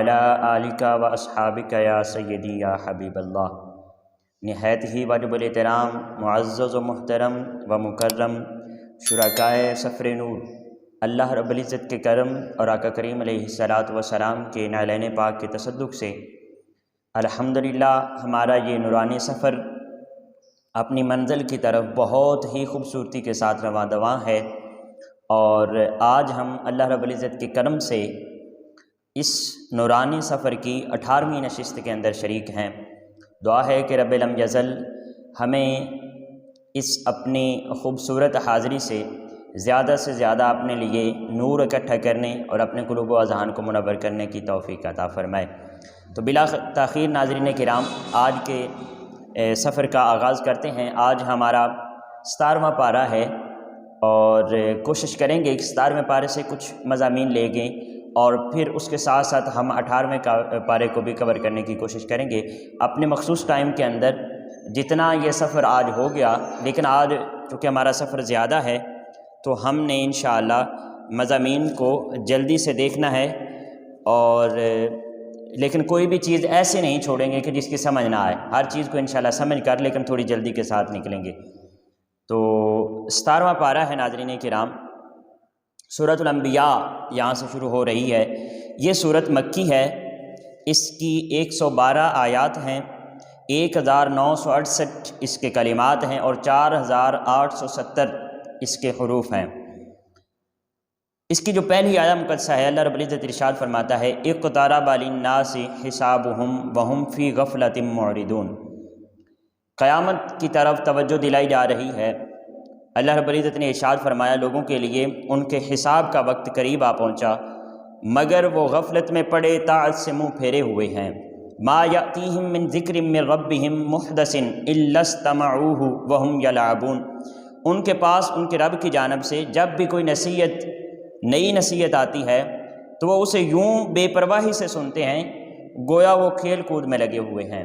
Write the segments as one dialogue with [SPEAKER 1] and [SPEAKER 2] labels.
[SPEAKER 1] وعلی آلک و اصحابک یا سیدی یا حبیب اللہ۔ نہایت ہی واجب الاحترام، معزز و محترم و مکرم شرکائے سفر نور، اللہ رب العزت کے کرم اور آقا کریم علیہ الصلاۃ والسلام کے نعلین پاک کے تصدق سے الحمدللہ ہمارا یہ نورانی سفر اپنی منزل کی طرف بہت ہی خوبصورتی کے ساتھ رواں دواں ہے، اور آج ہم اللہ رب العزت کے کرم سے اس نورانی سفر کی 18ویں نشست کے اندر شریک ہیں۔ دعا ہے کہ رب لم یزل ہمیں اس اپنی خوبصورت حاضری سے زیادہ زیادہ اپنے لیے نور اکٹھا کرنے اور اپنے قلوب و اذہان کو منور کرنے کی توفیق عطا فرمائے۔ تو بلا تاخیر ناظرین کرام، آج کے سفر کا آغاز کرتے ہیں۔ آج ہمارا 17واں پارہ ہے، اور کوشش کریں گے کہ 17ویں پارے سے کچھ مضامین لے گئے اور پھر اس کے ساتھ ساتھ ہم 18ویں پارے کو بھی کور کرنے کی کوشش کریں گے اپنے مخصوص ٹائم کے اندر جتنا یہ سفر آج ہو گیا۔ لیکن آج چونکہ ہمارا سفر زیادہ ہے تو ہم نے انشاءاللہ مضامین کو جلدی سے دیکھنا ہے، اور لیکن کوئی بھی چیز ایسے نہیں چھوڑیں گے کہ جس کی سمجھ نہ آئے۔ ہر چیز کو انشاءاللہ سمجھ کر لیکن تھوڑی جلدی کے ساتھ نکلیں گے۔ تو 17واں پارہ ہے ناظرین کرام، سورۃ الانبیاء یہاں سے شروع ہو رہی ہے۔ یہ سورت مکی ہے، اس کی 112 آیات ہیں، 1968 اس کے کلمات ہیں اور 4870 اس کے حروف ہیں۔ اس کی جو پہلی آیہ مقدسہ ہے، اللہ رب العزت ارشاد فرماتا ہے اقترب للناس حسابهم وهم فی غفلۃ معرضون۔ قیامت کی طرف توجہ دلائی جا رہی ہے۔ اللہ رب العزت نے ارشاد فرمایا لوگوں کے لیے ان کے حساب کا وقت قریب آ پہنچا، مگر وہ غفلت میں پڑے طاعت سے منہ پھیرے ہوئے ہیں۔ ما یأتیہم من ذکر من ربہم محدث الا استمعوہ وہم یلعبون۔ ان کے پاس ان کے رب کی جانب سے جب بھی کوئی نئی نصیحت آتی ہے تو وہ اسے یوں بے پرواہی سے سنتے ہیں گویا وہ کھیل کود میں لگے ہوئے ہیں۔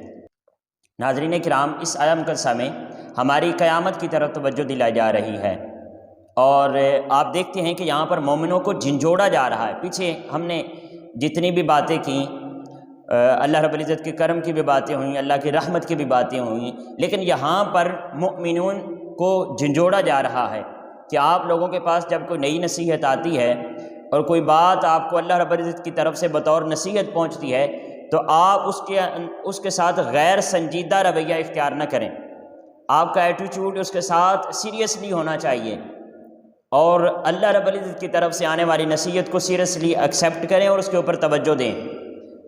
[SPEAKER 1] ناظرین کرام، اس آیہ مقدسہ میں ہماری قیامت کی طرف توجہ دلائی جا رہی ہے، اور آپ دیکھتے ہیں کہ یہاں پر مومنوں کو جھنجھوڑا جا رہا ہے۔ پیچھے ہم نے جتنی بھی باتیں کی، اللہ رب العزت کے کرم کی بھی باتیں ہوئیں، اللہ کی رحمت کی بھی باتیں ہوئیں، لیکن یہاں پر مؤمنون کو جھنجھوڑا جا رہا ہے کہ آپ لوگوں کے پاس جب کوئی نئی نصیحت آتی ہے اور کوئی بات آپ کو اللہ رب العزت کی طرف سے بطور نصیحت پہنچتی ہے تو آپ اس کے ساتھ غیر سنجیدہ رویہ اختیار نہ کریں۔ آپ کا ایٹیٹیوڈ اس کے ساتھ سیریسلی ہونا چاہیے، اور اللہ رب العزت کی طرف سے آنے والی نصیحت کو سیریسلی ایکسیپٹ کریں اور اس کے اوپر توجہ دیں۔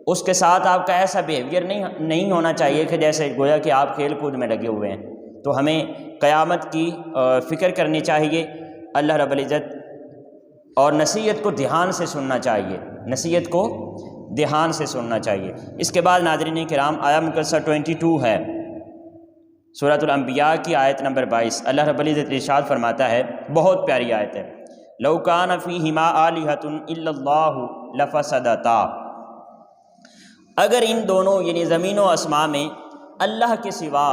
[SPEAKER 1] اس کے ساتھ آپ کا ایسا بیہیویئر نہیں ہونا چاہیے کہ جیسے گویا کہ آپ کھیل کود میں لگے ہوئے ہیں۔ تو ہمیں قیامت کی فکر کرنی چاہیے، اللہ رب العزت اور نصیحت کو دھیان سے سننا چاہیے، نصیحت کو دھیان سے سننا چاہیے۔ اس کے بعد ناظرین کرام آیہ مقدسہ 22 ہے، سورۃ الانبیاء کی آیت نمبر 22۔ اللہ رب العزت ارشاد فرماتا ہے، بہت پیاری آیت ہے، لو کان فیہما آلہۃ الا اللہ لفسدتا۔ اگر ان دونوں یعنی زمین و آسماں میں اللہ کے سوا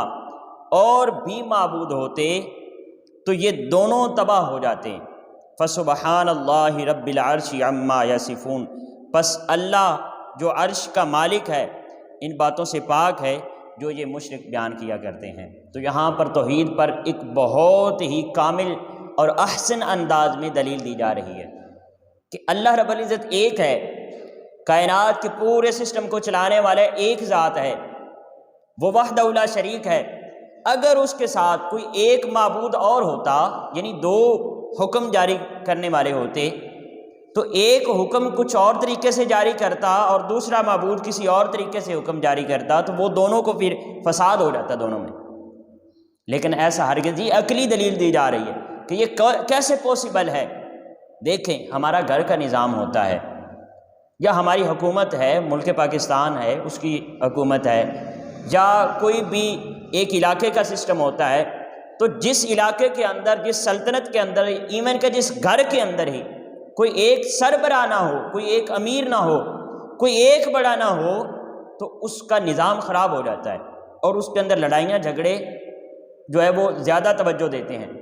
[SPEAKER 1] اور بھی معبود ہوتے تو یہ دونوں تباہ ہو جاتے۔ فسبحان اللہ رب العرش عما یصفون، پس اللہ جو عرش کا مالک ہے ان باتوں سے پاک ہے جو یہ مشرک بیان کیا کرتے ہیں۔ تو یہاں پر توحید پر ایک بہت ہی کامل اور احسن انداز میں دلیل دی جا رہی ہے کہ اللہ رب العزت ایک ہے، کائنات کے پورے سسٹم کو چلانے والا ایک ذات ہے، وہ وحدہ لا شریک ہے۔ اگر اس کے ساتھ کوئی ایک معبود اور ہوتا، یعنی دو حکم جاری کرنے والے ہوتے، تو ایک حکم کچھ اور طریقے سے جاری کرتا اور دوسرا معبود کسی اور طریقے سے حکم جاری کرتا، تو وہ دونوں کو پھر فساد ہو جاتا دونوں میں۔ لیکن ایسا ہرگز، یہ عقلی دلیل دی جا رہی ہے کہ یہ کیسے پاسبل ہے۔ دیکھیں، ہمارا گھر کا نظام ہوتا ہے یا ہماری حکومت ہے، ملک پاکستان ہے اس کی حکومت ہے، یا کوئی بھی ایک علاقے کا سسٹم ہوتا ہے، تو جس علاقے کے اندر، جس سلطنت کے اندر، ایون کہ جس گھر کے اندر ہی کوئی ایک سربراہ نہ ہو، کوئی ایک امیر نہ ہو، کوئی ایک بڑا نہ ہو، تو اس کا نظام خراب ہو جاتا ہے، اور اس کے اندر لڑائیاں جھگڑے جو ہے وہ زیادہ توجہ دیتے ہیں،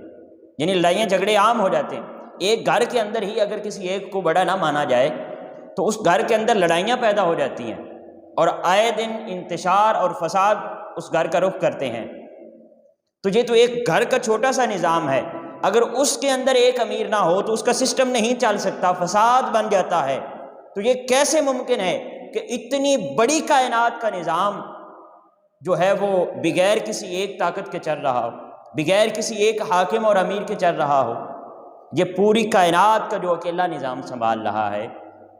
[SPEAKER 1] یعنی لڑائیاں جھگڑے عام ہو جاتے ہیں۔ ایک گھر کے اندر ہی اگر کسی ایک کو بڑا نہ مانا جائے تو اس گھر کے اندر لڑائیاں پیدا ہو جاتی ہیں اور آئے دن انتشار اور فساد اس گھر کا رخ کرتے ہیں۔ تو یہ تو ایک گھر کا چھوٹا سا نظام ہے، اگر اس کے اندر ایک امیر نہ ہو تو اس کا سسٹم نہیں چل سکتا، فساد بن جاتا ہے۔ تو یہ کیسے ممکن ہے کہ اتنی بڑی کائنات کا نظام جو ہے وہ بغیر کسی ایک طاقت کے چل رہا ہو، بغیر کسی ایک حاکم اور امیر کے چل رہا ہو؟ یہ پوری کائنات کا جو اکیلا نظام سنبھال رہا ہے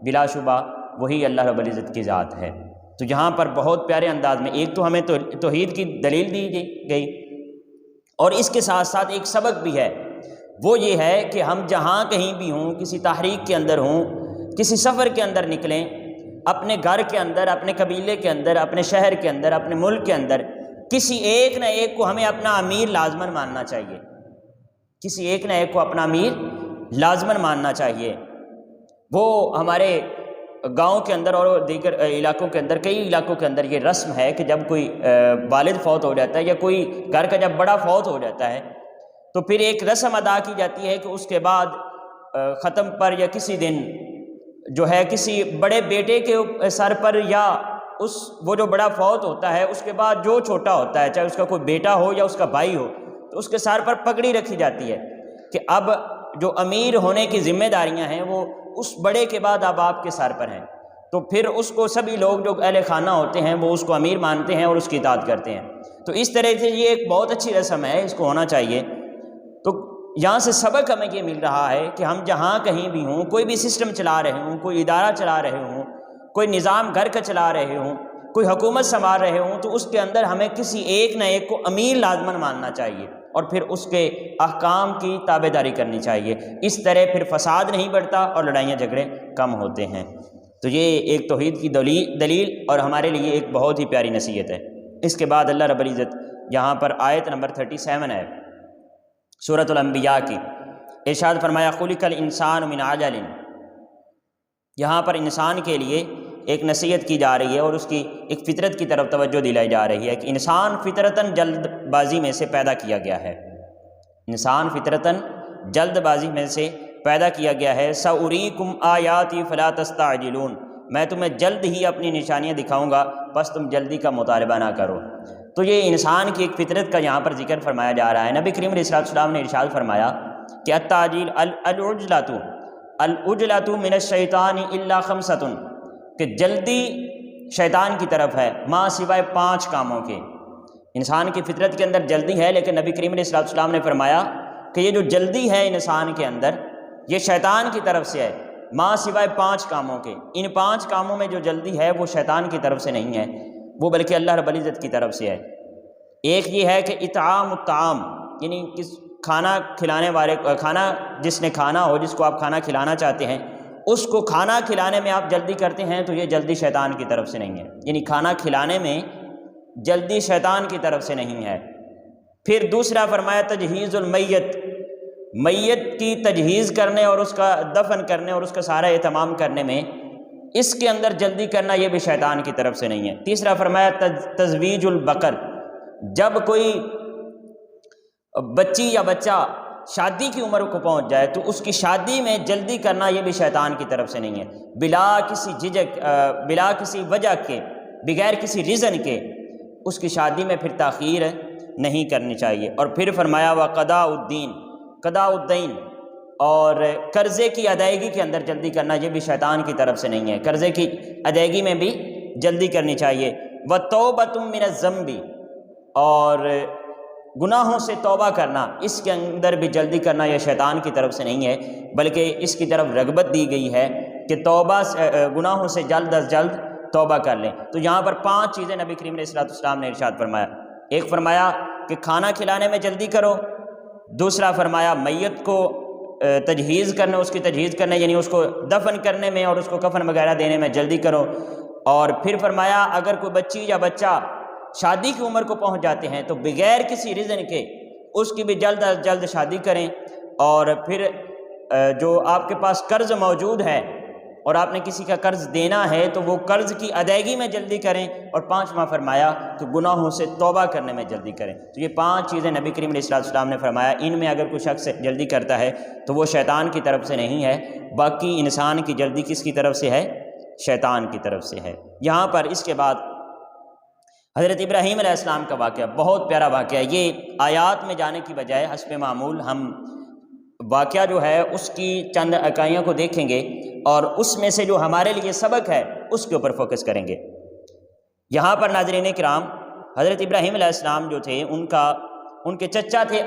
[SPEAKER 1] بلا شبہ وہی اللہ رب العزت کی ذات ہے۔ تو یہاں پر بہت پیارے انداز میں ایک تو ہمیں توحید کی دلیل دی گئی، اور اس کے ساتھ ساتھ ایک سبق بھی ہے، وہ یہ ہے کہ ہم جہاں کہیں بھی ہوں، کسی تحریک کے اندر ہوں، کسی سفر کے اندر نکلیں، اپنے گھر کے اندر، اپنے قبیلے کے اندر، اپنے شہر کے اندر، اپنے ملک کے اندر کسی ایک نہ ایک کو ہمیں اپنا امیر لازماً ماننا چاہیے، کسی ایک نہ ایک کو اپنا امیر لازماً ماننا چاہیے۔ وہ ہمارے گاؤں کے اندر اور دیگر علاقوں کے اندر، کئی علاقوں کے اندر یہ رسم ہے کہ جب کوئی والد فوت ہو جاتا ہے یا کوئی گھر کا جب بڑا فوت ہو جاتا ہے تو پھر ایک رسم ادا کی جاتی ہے کہ اس کے بعد ختم پر یا کسی دن جو ہے کسی بڑے بیٹے کے سر پر یا وہ جو بڑا فوت ہوتا ہے اس کے بعد جو چھوٹا ہوتا ہے، چاہے اس کا کوئی بیٹا ہو یا اس کا بھائی ہو، تو اس کے سر پر پگڑی رکھی جاتی ہے کہ اب جو امیر ہونے کی ذمہ داریاں ہیں وہ اس بڑے کے بعد اب آپ کے سر پر ہیں۔ تو پھر اس کو سبھی لوگ جو اہل خانہ ہوتے ہیں وہ اس کو امیر مانتے ہیں اور اس کی اطاعت کرتے ہیں۔ تو اس طرح سے یہ ایک بہت اچھی رسم ہے، اس کو ہونا چاہیے۔ تو یہاں سے سبق ہمیں یہ مل رہا ہے کہ ہم جہاں کہیں بھی ہوں، کوئی بھی سسٹم چلا رہے ہوں، کوئی ادارہ چلا رہے ہوں، کوئی نظام گھر کا چلا رہے ہوں، کوئی حکومت سنبھال رہے ہوں، تو اس کے اندر ہمیں کسی ایک نہ ایک کو امیر لازماً ماننا چاہیے اور پھر اس کے احکام کی تابع داری کرنی چاہیے۔ اس طرح پھر فساد نہیں بڑھتا اور لڑائیاں جھگڑے کم ہوتے ہیں۔ تو یہ ایک توحید کی دلیل اور ہمارے لیے ایک بہت ہی پیاری نصیحت ہے۔ اس کے بعد اللہ رب العزت یہاں پر آیت نمبر 37 ہے سورۃ الانبیاء کی، ارشاد فرمایا خلق الانسان من عجل۔ یہاں پر انسان کے لیے ایک نصیحت کی جا رہی ہے اور اس کی ایک فطرت کی طرف توجہ دلائی جا رہی ہے کہ انسان فطرتاً جلد بازی میں سے پیدا کیا گیا ہے، انسان فطرتاً جلد بازی میں سے پیدا کیا گیا ہے۔ سأریکم آیاتی فلا تستعجلون، میں تمہیں جلد ہی اپنی نشانیاں دکھاؤں گا بس تم جلدی کا مطالبہ نہ کرو۔ تو یہ انسان کی ایک فطرت کا یہاں پر ذکر فرمایا جا رہا ہے۔ نبی کریم علیہ السلام نے ارشاد فرمایا کہ التعجیل العجلۃ من الشیطان الا خمسۃ، کہ جلدی شیطان کی طرف ہے ماں سوائے 5 کاموں کے۔ انسان کی فطرت کے اندر جلدی ہے، لیکن نبی کریم علیہ السلام نے فرمایا کہ یہ جو جلدی ہے انسان کے اندر یہ شیطان کی طرف سے ہے، ماں سوائے 5 کاموں کے۔ ان 5 کاموں میں جو جلدی ہے وہ شیطان کی طرف سے نہیں ہے، وہ بلکہ اللہ رب العزت کی طرف سے ہے۔ ایک یہ ہے کہ اطعام الطعام، یعنی کھانا کھلانے والے، کھانا جس نے کھانا ہو، جس کو آپ کھانا کھلانا چاہتے ہیں، اس کو کھانا کھلانے میں آپ جلدی کرتے ہیں تو یہ جلدی شیطان کی طرف سے نہیں ہے، یعنی کھانا کھلانے میں جلدی شیطان کی طرف سے نہیں ہے۔ پھر دوسرا فرمایا تجہیز المیت، میت کی تجہیز کرنے اور اس کا دفن کرنے اور اس کا سارا اہتمام کرنے میں اس کے اندر جلدی کرنا یہ بھی شیطان کی طرف سے نہیں ہے۔ تیسرا فرمایا تزویج البقر، جب کوئی بچی یا بچہ شادی کی عمر کو پہنچ جائے تو اس کی شادی میں جلدی کرنا یہ بھی شیطان کی طرف سے نہیں ہے، بلا کسی جھجک، بلا کسی وجہ کے، بغیر کسی ریزن کے اس کی شادی میں پھر تاخیر نہیں کرنی چاہیے۔ اور پھر فرمایا وقضاء الدین، قضاء الدین، اور قرضے کی ادائیگی کے اندر جلدی کرنا یہ بھی شیطان کی طرف سے نہیں ہے، قرضے کی ادائیگی میں بھی جلدی کرنی چاہیے۔ وتوبۃ من الذنب، اور گناہوں سے توبہ کرنا، اس کے اندر بھی جلدی کرنا یہ شیطان کی طرف سے نہیں ہے، بلکہ اس کی طرف رغبت دی گئی ہے کہ توبہ گناہوں سے جلد از جلد توبہ کر لیں۔ تو یہاں پر 5 چیزیں نبی کریم علیہ السلام نے ارشاد فرمایا۔ ایک فرمایا کہ کھانا کھلانے میں جلدی کرو، دوسرا فرمایا میت کو تجہیز کرنے، اس کی تجہیز کرنے یعنی اس کو دفن کرنے میں اور اس کو کفن وغیرہ دینے میں جلدی کرو، اور پھر فرمایا اگر کوئی بچی یا بچہ شادی کی عمر کو پہنچ جاتے ہیں تو بغیر کسی ریزن کے اس کی بھی جلد از جلد شادی کریں، اور پھر جو آپ کے پاس قرض موجود ہے اور آپ نے کسی کا قرض دینا ہے تو وہ قرض کی ادائیگی میں جلدی کریں، اور 5واں فرمایا کہ گناہوں سے توبہ کرنے میں جلدی کریں۔ تو یہ 5 چیزیں نبی کریم علیہ السلام نے فرمایا، ان میں اگر کوئی شخص جلدی کرتا ہے تو وہ شیطان کی طرف سے نہیں ہے، باقی انسان کی جلدی کس کی طرف سے ہے؟ شیطان کی طرف سے ہے۔ یہاں پر اس کے بعد حضرت ابراہیم علیہ السلام کا واقعہ بہت پیارا واقعہ ہے۔ یہ آیات میں جانے کی بجائے حسب معمول ہم واقعہ جو ہے اس کی چند اکائیوں کو دیکھیں گے اور اس میں سے جو ہمارے لیے سبق ہے اس کے اوپر فوکس کریں گے۔ یہاں پر ناظرین کرام حضرت ابراہیم علیہ السلام جو تھے ان کے چچا تھے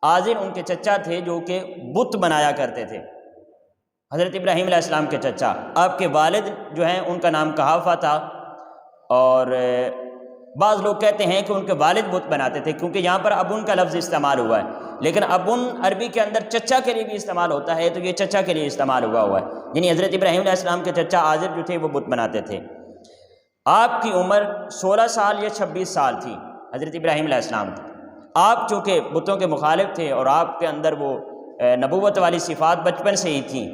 [SPEAKER 1] آزر ان کے چچا تھے جو کہ بت بنایا کرتے تھے۔ حضرت ابراہیم علیہ السلام کے چچا، آپ کے والد جو ہیں ان کا نام کہافہ تھا، اور بعض لوگ کہتے ہیں کہ ان کے والد بت بناتے تھے، کیونکہ یہاں پر ابن کا لفظ استعمال ہوا ہے، لیکن ابن عربی کے اندر چچا کے لیے بھی استعمال ہوتا ہے، تو یہ چچا کے لیے استعمال ہوا ہے، یعنی حضرت ابراہیم علیہ السلام کے چچا آزر جو تھے وہ بت بناتے تھے۔ آپ کی عمر 16 سال یا 26 سال تھی حضرت ابراہیم علیہ السلام کی۔ آپ چونکہ بتوں کے مخالف تھے اور آپ کے اندر وہ نبوت والی صفات بچپن سے ہی تھیں،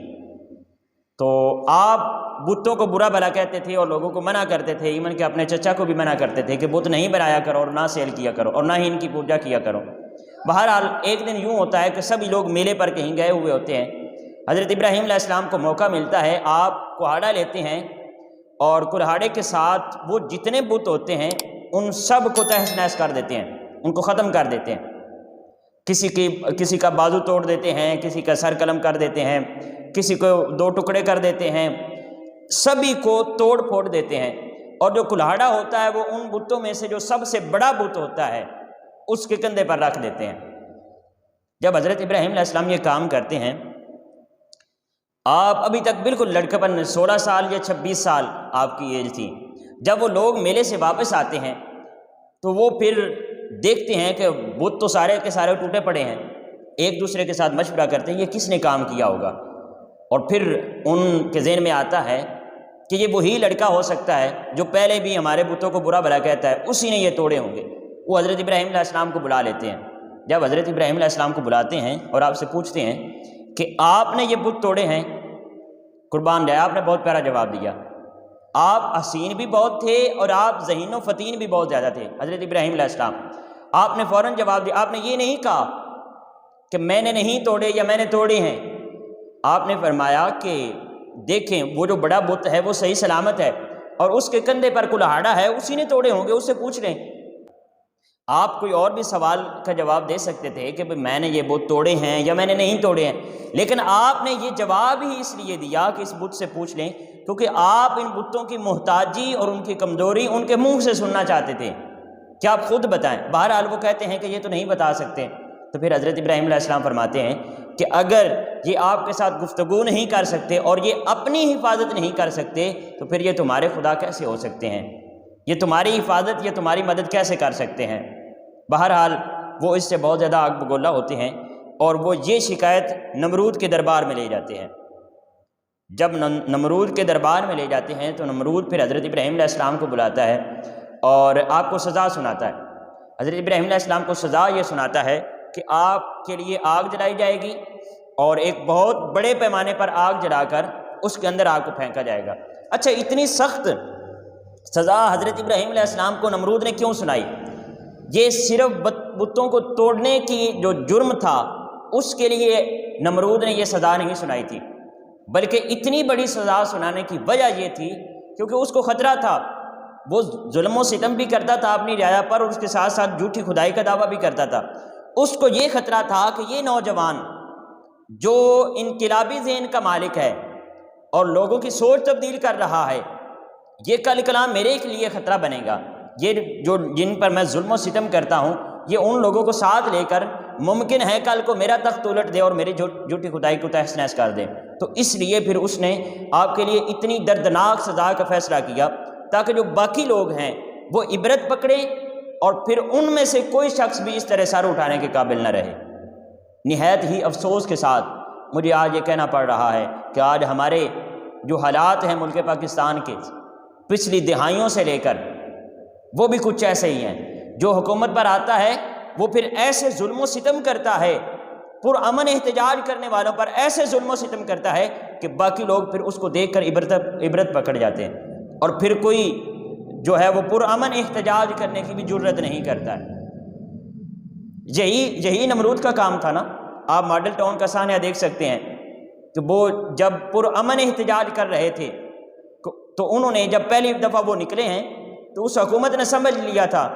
[SPEAKER 1] تو آپ بتوں کو برا بھلا کہتے تھے اور لوگوں کو منع کرتے تھے، ایون کہ اپنے چچا کو بھی منع کرتے تھے کہ بت نہیں بنایا کرو اور نہ سیل کیا کرو اور نہ ہی ان کی پوجا کیا کرو۔ بہرحال ایک دن یوں ہوتا ہے کہ سبھی لوگ میلے پر کہیں گئے ہوئے ہوتے ہیں، حضرت ابراہیم علیہ السلام کو موقع ملتا ہے، آپ کہاڑا لیتے ہیں اور کلہاڑے کے ساتھ وہ جتنے بت ہوتے ہیں ان سب کو تہس نہس کر دیتے ہیں، ان کو ختم کر دیتے ہیں۔ کسی کا بازو توڑ دیتے ہیں، کسی کا سر قلم کر دیتے ہیں، کسی کو 2 ٹکڑے کر دیتے ہیں، سبھی کو توڑ پھوڑ دیتے ہیں۔ اور جو کلہاڑا ہوتا ہے وہ ان بتوں میں سے جو سب سے بڑا بت ہوتا ہے اس کے کندھے پر رکھ دیتے ہیں۔ جب حضرت ابراہیم علیہ السلام یہ کام کرتے ہیں، آپ ابھی تک بالکل لڑکپن 16 سال یا 26 سال آپ کی ایج تھی۔ جب وہ لوگ میلے سے واپس آتے ہیں تو وہ پھر دیکھتے ہیں کہ بت تو سارے کے سارے ٹوٹے پڑے ہیں، ایک دوسرے کے ساتھ مشورہ کرتے ہیں یہ کس نے کام کیا ہوگا، اور پھر ان کے ذہن میں آتا ہے کہ یہ وہی لڑکا ہو سکتا ہے جو پہلے بھی ہمارے بتوں کو برا بھلا کہتا ہے، اسی نے یہ توڑے ہوں گے۔ وہ حضرت ابراہیم علیہ السلام کو بلا لیتے ہیں۔ جب حضرت ابراہیم علیہ السلام کو بلاتے ہیں اور آپ سے پوچھتے ہیں کہ آپ نے یہ بت توڑے ہیں، قربان جائے آپ نے بہت پیارا جواب دیا، آپ حسین بھی بہت تھے اور آپ ذہین و فتین بھی بہت زیادہ تھے حضرت ابراہیم علیہ السلام۔ آپ نے فوراً جواب دیا، آپ نے یہ نہیں کہا کہ میں نے نہیں توڑے یا میں نے توڑے ہیں، آپ نے فرمایا کہ دیکھیں وہ جو بڑا بت ہے وہ صحیح سلامت ہے اور اس کے کندھے پر کلہاڑا ہے، اسی نے توڑے ہوں گے، اس سے پوچھ لیں۔ آپ کوئی اور بھی سوال کا جواب دے سکتے تھے کہ میں نے یہ بت توڑے ہیں یا میں نے نہیں توڑے ہیں، لیکن آپ نے یہ جواب ہی اس لیے دیا کہ اس بت سے پوچھ لیں، کیونکہ آپ ان بتوں کی محتاجی اور ان کی کمزوری ان کے منہ سے سننا چاہتے تھے کہ آپ خود بتائیں۔ بہرحال وہ کہتے ہیں کہ یہ تو نہیں بتا سکتے، تو پھر حضرت ابراہیم علیہ السلام فرماتے ہیں کہ اگر یہ آپ کے ساتھ گفتگو نہیں کر سکتے اور یہ اپنی حفاظت نہیں کر سکتے تو پھر یہ تمہارے خدا کیسے ہو سکتے ہیں، یہ تمہاری حفاظت یا تمہاری مدد کیسے کر سکتے ہیں۔ بہرحال وہ اس سے بہت زیادہ آگ بگولا ہوتے ہیں اور وہ یہ شکایت نمرود کے دربار میں لے جاتے ہیں۔ جب نمرود کے دربار میں لے جاتے ہیں تو نمرود پھر حضرت ابراہیم علیہ السلام کو بلاتا ہے اور آپ کو سزا سناتا ہے۔ حضرت ابراہیم علیہ السلام کو سزا یہ سناتا ہے کہ آپ کے لیے آگ جلائی جائے گی اور ایک بہت بڑے پیمانے پر آگ جلا کر اس کے اندر آگ کو پھینکا جائے گا۔ اچھا، اتنی سخت سزا حضرت ابراہیم علیہ السلام کو نمرود نے کیوں سنائی؟ یہ صرف بتوں کو توڑنے کی جو جرم تھا اس کے لیے نمرود نے یہ سزا نہیں سنائی تھی، بلکہ اتنی بڑی سزا سنانے کی وجہ یہ تھی کیونکہ اس کو خطرہ تھا، وہ ظلم و ستم بھی کرتا تھا اپنی رعایا پر اور اس کے ساتھ ساتھ جھوٹی خدائی کا دعویٰ بھی کرتا تھا۔ اس کو یہ خطرہ تھا کہ یہ نوجوان جو انقلابی ذہن کا مالک ہے اور لوگوں کی سوچ تبدیل کر رہا ہے، یہ کل کلام میرے لیے خطرہ بنے گا، یہ جو جن پر میں ظلم و ستم کرتا ہوں یہ ان لوگوں کو ساتھ لے کر ممکن ہے کل کو میرا تخت الٹ دے اور میری جھوٹی خدائی کو تہس نہس کر دے۔ تو اس لیے پھر اس نے آپ کے لیے اتنی دردناک سزا کا فیصلہ کیا تاکہ جو باقی لوگ ہیں وہ عبرت پکڑیں اور پھر ان میں سے کوئی شخص بھی اس طرح سر اٹھانے کے قابل نہ رہے۔ نہایت ہی افسوس کے ساتھ مجھے آج یہ کہنا پڑ رہا ہے کہ آج ہمارے جو حالات ہیں ملک پاکستان کے پچھلی دہائیوں سے لے کر وہ بھی کچھ ایسے ہی ہیں، جو حکومت پر آتا ہے وہ پھر ایسے ظلم و ستم کرتا ہے، پرامن احتجاج کرنے والوں پر ایسے ظلم و ستم کرتا ہے کہ باقی لوگ پھر اس کو دیکھ کر عبرت پکڑ جاتے ہیں اور پھر کوئی جو ہے وہ پرامن احتجاج کرنے کی بھی جرت نہیں کرتا ہے۔ یہی نمرود کا کام تھا نا۔ آپ ماڈل ٹاؤن کا سانحہ دیکھ سکتے ہیں کہ وہ جب پرامن احتجاج کر رہے تھے تو انہوں نے جب پہلی دفعہ وہ نکلے ہیں تو اس حکومت نے سمجھ لیا تھا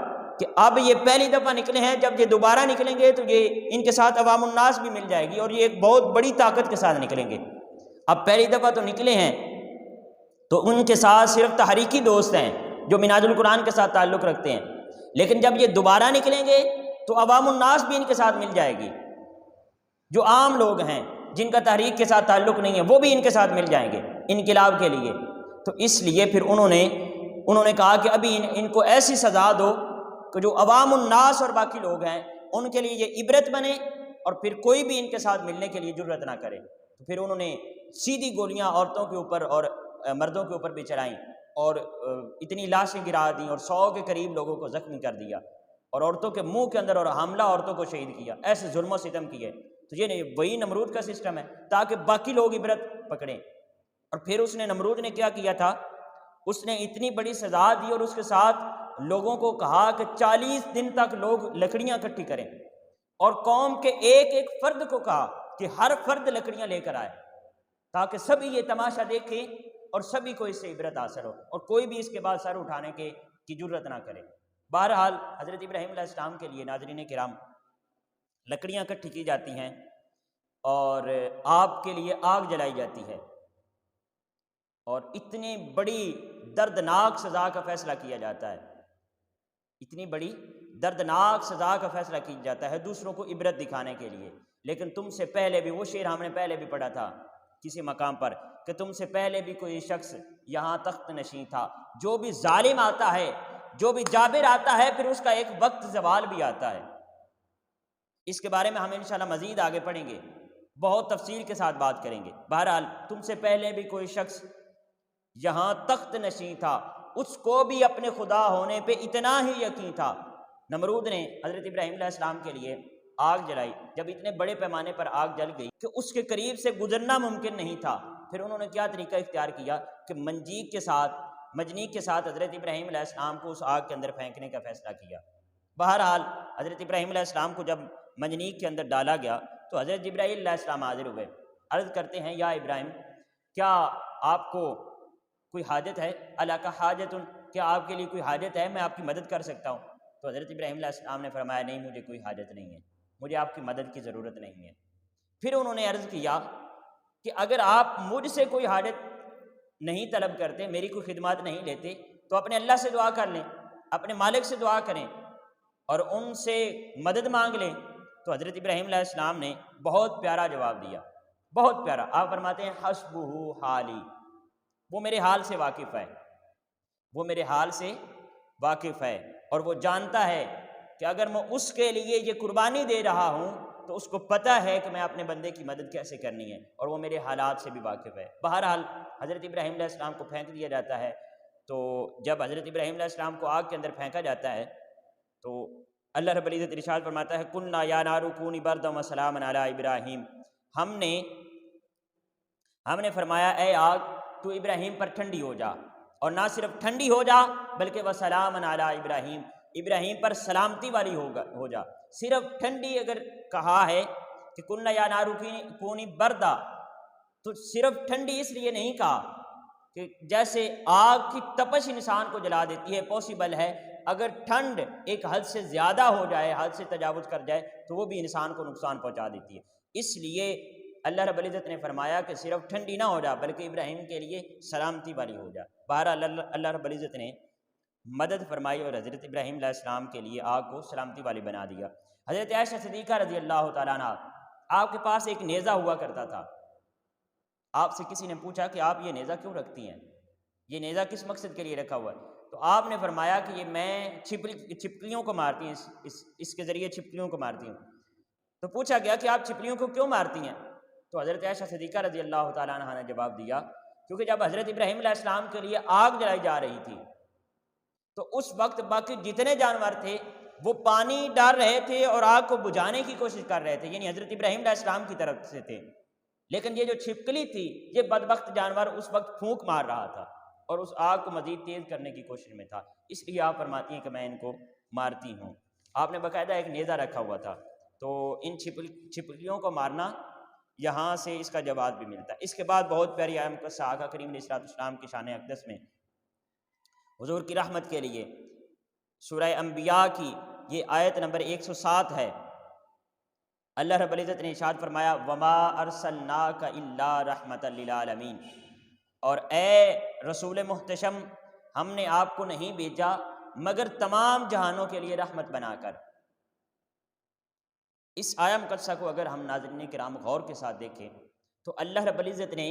[SPEAKER 1] کہ اب یہ پہلی دفعہ نکلے ہیں، جب یہ دوبارہ نکلیں گے تو یہ ان کے ساتھ عوام الناس بھی مل جائے گی اور یہ ایک بہت بڑی طاقت کے ساتھ نکلیں گے۔ اب پہلی دفعہ تو نکلے ہیں تو ان کے ساتھ صرف تحریکی دوست ہیں جو منہاج القرآن کے ساتھ تعلق رکھتے ہیں، لیکن جب یہ دوبارہ نکلیں گے تو عوام الناس بھی ان کے ساتھ مل جائے گی، جو عام لوگ ہیں جن کا تحریک کے ساتھ تعلق نہیں ہے وہ بھی ان کے ساتھ مل جائیں گے انقلاب کے لیے۔ تو اس لیے پھر انہوں نے کہا کہ ابھی ان کو ایسی سزا دو کہ جو عوام الناس اور باقی لوگ ہیں ان کے لیے یہ عبرت بنے اور پھر کوئی بھی ان کے ساتھ ملنے کے لیے جرأت نہ کرے۔ تو پھر انہوں نے سیدھی گولیاں عورتوں کے اوپر اور مردوں کے اوپر بھی چلائیں اور اتنی لاشیں گرا دیں اور 100 کے قریب لوگوں کو زخمی کر دیا اور عورتوں کے منہ کے اندر اور حاملہ عورتوں کو شہید کیا، ایسے ظلم و ستم کیے۔ تو یہ وہی نمرود کا سسٹم ہے تاکہ باقی لوگ عبرت پکڑیں۔ اور پھر نمرود نے کیا کیا تھا، اس نے اتنی بڑی سزا دی اور اس کے ساتھ لوگوں کو کہا کہ 40 دن تک لوگ لکڑیاں اکٹھی کریں، اور قوم کے ایک ایک فرد کو کہا کہ ہر فرد لکڑیاں لے کر آئے تاکہ سبھی یہ تماشا دیکھیں اور سبھی کو اس سے عبرت حاصل ہو اور کوئی بھی اس کے بعد سر اٹھانے کی جرأت نہ کرے۔ بہرحال حضرت ابراہیم علیہ السلام کے لیے ناظرین کرام لکڑیاں اکٹھی کی جاتی ہیں اور آپ کے لیے آگ جلائی جاتی ہے اور اتنی بڑی دردناک سزا کا فیصلہ کیا جاتا ہے، اتنی بڑی دردناک سزا کا فیصلہ کیا جاتا ہے دوسروں کو عبرت دکھانے کے لیے۔ لیکن تم سے پہلے بھی، وہ شعر ہم نے پہلے بھی پڑھا تھا کسی مقام پر، کہ تم سے پہلے بھی کوئی شخص یہاں تخت نشین تھا، جو بھی ظالم آتا ہے، جو بھی جابر آتا ہے، پھر اس کا ایک وقت زوال بھی آتا ہے۔ اس کے بارے میں ہم انشاءاللہ مزید آگے پڑھیں گے، بہت تفصیل کے ساتھ بات کریں گے۔ بہرحال تم سے پہلے بھی کوئی شخص یہاں تخت نشین تھا، اس کو بھی اپنے خدا ہونے پہ اتنا ہی یقین تھا۔ نمرود نے حضرت ابراہیم علیہ السلام کے لیے آگ جلائی، جب اتنے بڑے پیمانے پر آگ جل گئی کہ اس کے قریب سے گزرنا ممکن نہیں تھا، پھر انہوں نے کیا طریقہ اختیار کیا کہ منجنیق کے ساتھ حضرت ابراہیم علیہ السلام کو اس آگ کے اندر پھینکنے کا فیصلہ کیا۔ بہرحال حضرت ابراہیم علیہ السلام کو جب منجنیق کے اندر ڈالا گیا تو حضرت جبرائیل علیہ السلام حاضر ہوئے، عرض کرتے ہیں یا ابراہیم کیا آپ کو کوئی حاجت ہے؟ اللہ کا حاجت، کیا آپ کے لیے کوئی حاجت ہے؟ میں آپ کی مدد کر سکتا ہوں؟ تو حضرت ابراہیم علیہ السلام نے فرمایا نہیں، مجھے کوئی حاجت نہیں ہے، مجھے آپ کی مدد کی ضرورت نہیں ہے۔ پھر انہوں نے عرض کیا کہ اگر آپ مجھ سے کوئی حاجت نہیں طلب کرتے، میری کوئی خدمات نہیں لیتے، تو اپنے اللہ سے دعا کر لیں، اپنے مالک سے دعا کریں اور ان سے مدد مانگ لیں۔ تو حضرت ابراہیم علیہ السلام نے بہت پیارا جواب دیا، بہت پیارا۔ آپ فرماتے ہیں حسبہ حالی، وہ میرے حال سے واقف ہے، وہ میرے حال سے واقف ہے اور وہ جانتا ہے کہ اگر میں اس کے لیے یہ قربانی دے رہا ہوں تو اس کو پتہ ہے کہ میں اپنے بندے کی مدد کیسے کرنی ہے، اور وہ میرے حالات سے بھی واقف ہے۔ بہرحال حضرت ابراہیم علیہ السلام کو پھینک دیا جاتا ہے۔ تو جب حضرت ابراہیم علیہ السلام کو آگ کے اندر پھینکا جاتا ہے تو اللہ رب العزت ارشاد فرماتا ہے قُلْنَا يَا نَارُ كُونِي بَرْدًا وَسَلَامًا عَلَىٰ ابراہیم، ہم نے فرمایا اے آگ تو ابراہیم پر ٹھنڈی ہو جا، اور نہ صرف ٹھنڈی ہو جا بلکہ وَسَلَامًا عَلَىٰ ابراہیم، ابراہیم پر سلامتی والی ہو جا۔ صرف ٹھنڈی اگر کہا ہے کہ قُلْنَا يَا نَارُ كُونِي بَرْدًا، تو صرف ٹھنڈی اس لیے نہیں کہا کہ جیسے آگ کی تپش انسان کو جلا دیتی ہے، پاسبل ہے اگر ٹھنڈ ایک حد سے زیادہ ہو جائے، حد سے تجاوز کر جائے تو وہ بھی انسان کو نقصان پہنچا دیتی ہے۔ اس لیے اللہ رب العزت نے فرمایا کہ صرف ٹھنڈی نہ ہو جا بلکہ ابراہیم کے لیے سلامتی والی ہو جا۔ بہرحال اللہ رب العزت نے مدد فرمائی اور حضرت ابراہیم علیہ السلام کے لیے آگ کو سلامتی والی بنا دیا۔ حضرت عائشہ صدیقہ رضی اللہ تعالیٰ عنہ، آپ کے پاس ایک نیزہ ہوا کرتا تھا۔ آپ سے کسی نے پوچھا کہ آپ یہ نیزہ کیوں رکھتی ہیں، یہ نیزہ کس مقصد کے لیے رکھا ہوا ہے؟ تو آپ نے فرمایا کہ یہ میں چھپکلیوں کو مارتی ہیں، اس کے ذریعے چھپکلیوں کو مارتی ہوں۔ تو پوچھا گیا کہ آپ چھپکلیوں کو کیوں مارتی ہیں؟ تو حضرت عائشہ صدیقہ رضی اللہ تعالیٰ عنہ نے جواب دیا کیونکہ جب حضرت ابراہیم علیہ السلام کے لیے آگ جلائی جا رہی تھی تو اس وقت باقی جتنے جانور تھے وہ پانی ڈال رہے تھے اور آگ کو بجھانے کی کوشش کر رہے تھے، یعنی حضرت ابراہیم علیہ السلام کی طرف سے تھے، لیکن یہ جو چھپکلی تھی یہ بدبخت جانور اس وقت پھونک مار رہا تھا اور اس آگ کو مزید تیز کرنے کی کوشش میں تھا، اس لیے آپ فرماتی ہیں کہ میں ان کو مارتی ہوں۔ آپ نے باقاعدہ ایک نیزہ رکھا ہوا تھا، تو ان چھپکلیوں کو مارنا یہاں سے اس کا جواب بھی ملتا ہے۔ اس کے بعد بہت پیاری آیت مقدسہ آقا کریم علیہ الصلوۃ والسلام کی شان اقدس میں حضور کی رحمت کے لیے۔ سورہ انبیاء کی یہ آیت نمبر 107 ہے۔ اللہ رب العزت نے ارشاد فرمایا وما ارسلناک الا رحمۃ للعالمین، اور اے رسول محتشم ہم نے آپ کو نہیں بھیجا مگر تمام جہانوں کے لیے رحمت بنا کر۔ اس آیہ مقدسہ کو اگر ہم ناظرین کرام غور کے ساتھ دیکھیں تو اللہ رب العزت نے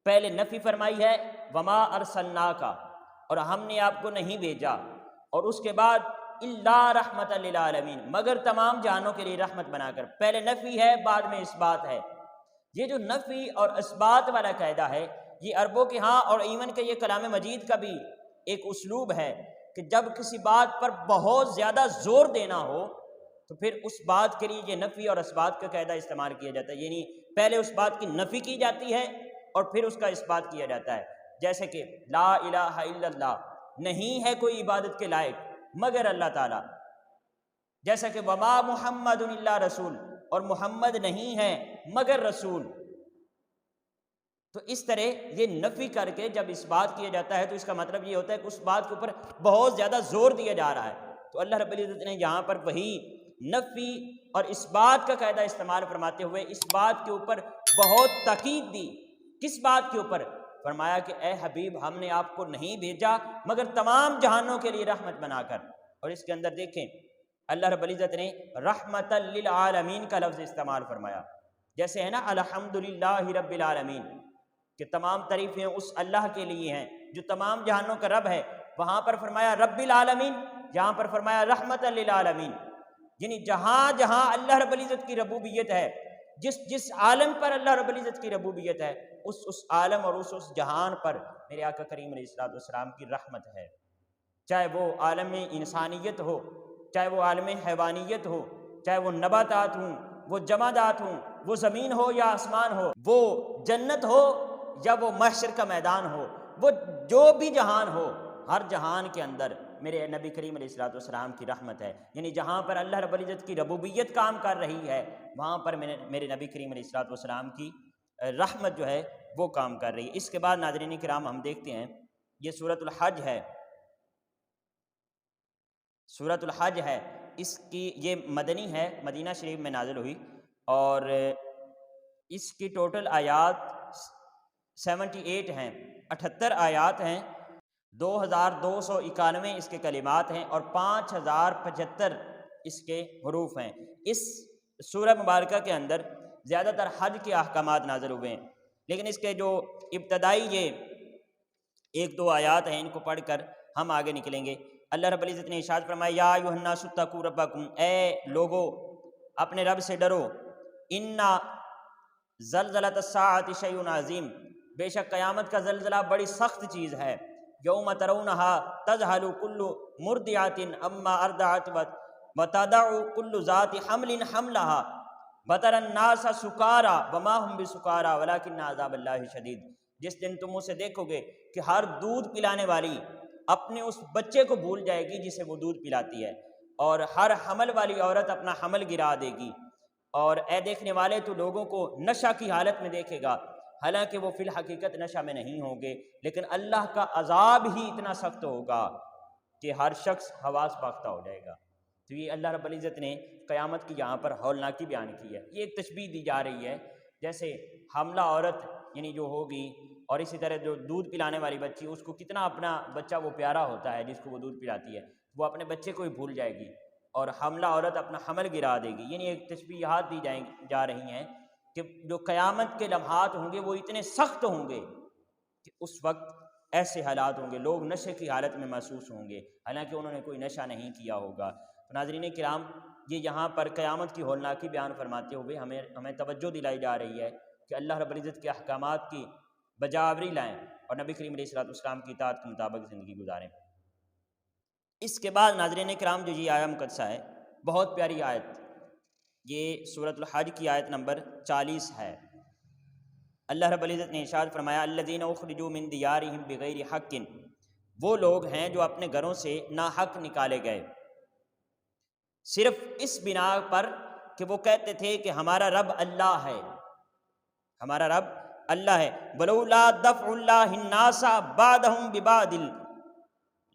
[SPEAKER 1] پہلے نفی فرمائی ہے وما ارسلناک، اور ہم نے آپ کو نہیں بھیجا، اور اس کے بعد الا رحمت للعالمین، مگر تمام جہانوں کے لیے رحمت بنا کر۔ پہلے نفی ہے، بعد میں اثبات ہے۔ یہ جو نفی اور اثبات والا قاعدہ ہے یہ عربوں کے ہاں اور ایون کہ یہ کلام مجید کا بھی ایک اسلوب ہے کہ جب کسی بات پر بہت زیادہ زور دینا ہو تو پھر اس بات کے لیے یہ نفی اور اثبات کا قاعدہ استعمال کیا جاتا ہے، یعنی پہلے اس بات کی نفی کی جاتی ہے اور پھر اس کا اثبات کیا جاتا ہے۔ جیسے کہ لا الہ الا اللہ، نہیں ہے کوئی عبادت کے لائق مگر اللہ تعالیٰ۔ جیسا کہ وما محمد الا رسول، اور محمد نہیں ہے مگر رسول۔ تو اس طرح یہ نفی کر کے جب اس بات کیا جاتا ہے تو اس کا مطلب یہ ہوتا ہے کہ اس بات کے اوپر بہت زیادہ زور دیا جا رہا ہے۔ تو اللہ رب العزت نے یہاں پر وہی نفی اور اس بات کا قاعدہ استعمال فرماتے ہوئے اس بات کے اوپر بہت تاکید دی۔ کس بات کے اوپر؟ فرمایا کہ اے حبیب ہم نے آپ کو نہیں بھیجا مگر تمام جہانوں کے لیے رحمت بنا کر۔ اور اس کے اندر دیکھیں اللہ رب العزت نے رحمت للعالمین کا لفظ استعمال فرمایا، جیسے ہے نا الحمدللہ رب العالمین، کہ تمام تعریفیں اس اللہ کے لیے ہیں جو تمام جہانوں کا رب ہے۔ وہاں پر فرمایا رب العالمین، یہاں پر فرمایا رحمت للعالمین، یعنی جہاں جہاں اللہ رب العزت کی ربوبیت ہے، جس عالم پر اللہ رب العزت کی ربوبیت ہے، اس عالم اور اس جہان پر میرے آقا کریم علیہ السلام کی رحمت ہے، چاہے وہ عالم انسانیت ہو، چاہے وہ عالم حیوانیت ہو، چاہے وہ نباتات ہوں، وہ جمادات ہوں، وہ زمین ہو یا آسمان ہو، وہ جنت ہو یا وہ محشر کا میدان ہو، وہ جو بھی جہان ہو، ہر جہان کے اندر میرے نبی کریم علیہ السلام کی رحمت ہے۔ یعنی جہاں پر اللہ رب العزت کی ربوبیت کام کر رہی ہے وہاں پر میرے نبی کریم علیہ السلام کی رحمت جو ہے وہ کام کر رہی ہے۔ اس کے بعد ناظرین کرام ہم دیکھتے ہیں یہ سورۃ الحج ہے، سورۃ الحج ہے، اس کی یہ مدنی ہے، مدینہ شریف میں نازل ہوئی، اور اس کی ٹوٹل آیات 78 ہیں، 78 آیات ہیں، 2291 اس کے کلمات ہیں اور 5075 اس کے حروف ہیں۔ اس سورہ مبارکہ کے اندر زیادہ تر حج کے احکامات نازل ہوئے ہیں، لیکن اس کے جو ابتدائی یہ 1-2 آیات ہیں ان کو پڑھ کر ہم آگے نکلیں گے۔ اللہ رب العزت نے ارشاد فرمایا یا ایھا الناس اتقوا ربکم، اے لوگو اپنے رب سے ڈرو، انا زلزلۃ الساعۃ شیء عظیم، بے شک قیامت کا زلزلہ بڑی سخت چیز ہے، یوم ترونھا تذہل کل مرضعۃ عما ارضعت وتضع کل ذات حمل حملھا وتری الناس سکارى وما هم بسکارى ولکن عذاب اللہ شدید۔ جس دن تم اسے دیکھو گے کہ ہر دودھ پلانے والی اپنے اس بچے کو بھول جائے گی جسے وہ دودھ پلاتی ہے، اور ہر حمل والی عورت اپنا حمل گرا دے گی، اور اے دیکھنے والے تو لوگوں کو نشہ کی حالت میں دیکھے گا، حالانکہ وہ فی الحقیقت نشہ میں نہیں ہوں گے، لیکن اللہ کا عذاب ہی اتنا سخت ہوگا کہ ہر شخص حواس باختہ ہو جائے گا۔ تو یہ اللہ رب العزت نے قیامت کی یہاں پر ہولناکی بیان کی ہے۔ یہ ایک تشبیہ دی جا رہی ہے، جیسے حاملہ عورت یعنی جو ہوگی، اور اسی طرح جو دودھ پلانے والی بچی، اس کو کتنا اپنا بچہ وہ پیارا ہوتا ہے جس کو وہ دودھ پلاتی ہے، وہ اپنے بچے کو ہی بھول جائے گی، اور حاملہ عورت اپنا حمل گرا دے گی۔ یعنی ایک تشبیہات دی جا رہی ہیں کہ جو قیامت کے لمحات ہوں گے وہ اتنے سخت ہوں گے کہ اس وقت ایسے حالات ہوں گے، لوگ نشے کی حالت میں محسوس ہوں گے حالانکہ انہوں نے کوئی نشہ نہیں کیا ہوگا۔ ناظرین کرام، یہ یہاں پر قیامت کی ہولناکی بیان فرماتے ہوئے ہمیں توجہ دلائی جا رہی ہے کہ اللہ رب العزت کے احکامات کی بجاوری لائیں اور نبی کریم علیہ السلام کی اطاعت کے مطابق زندگی گزاریں۔ اس کے بعد ناظرین کرام جو یہ آیہ مقدسہ ہے، بہت پیاری آیت، یہ سورۃ الحج کی آیت نمبر 40 ہے۔ اللہ رب العزت نے ارشاد فرمایا الذین اخرجوا من دیارہم بغیر حق، وہ لوگ ہیں جو اپنے گھروں سے ناحق نکالے گئے، صرف اس بنا پر کہ وہ کہتے تھے کہ ہمارا رب اللہ ہے، ہمارا رب اللہ ہے۔ ولولا دفع اللہ الناس بعضهم ببعض،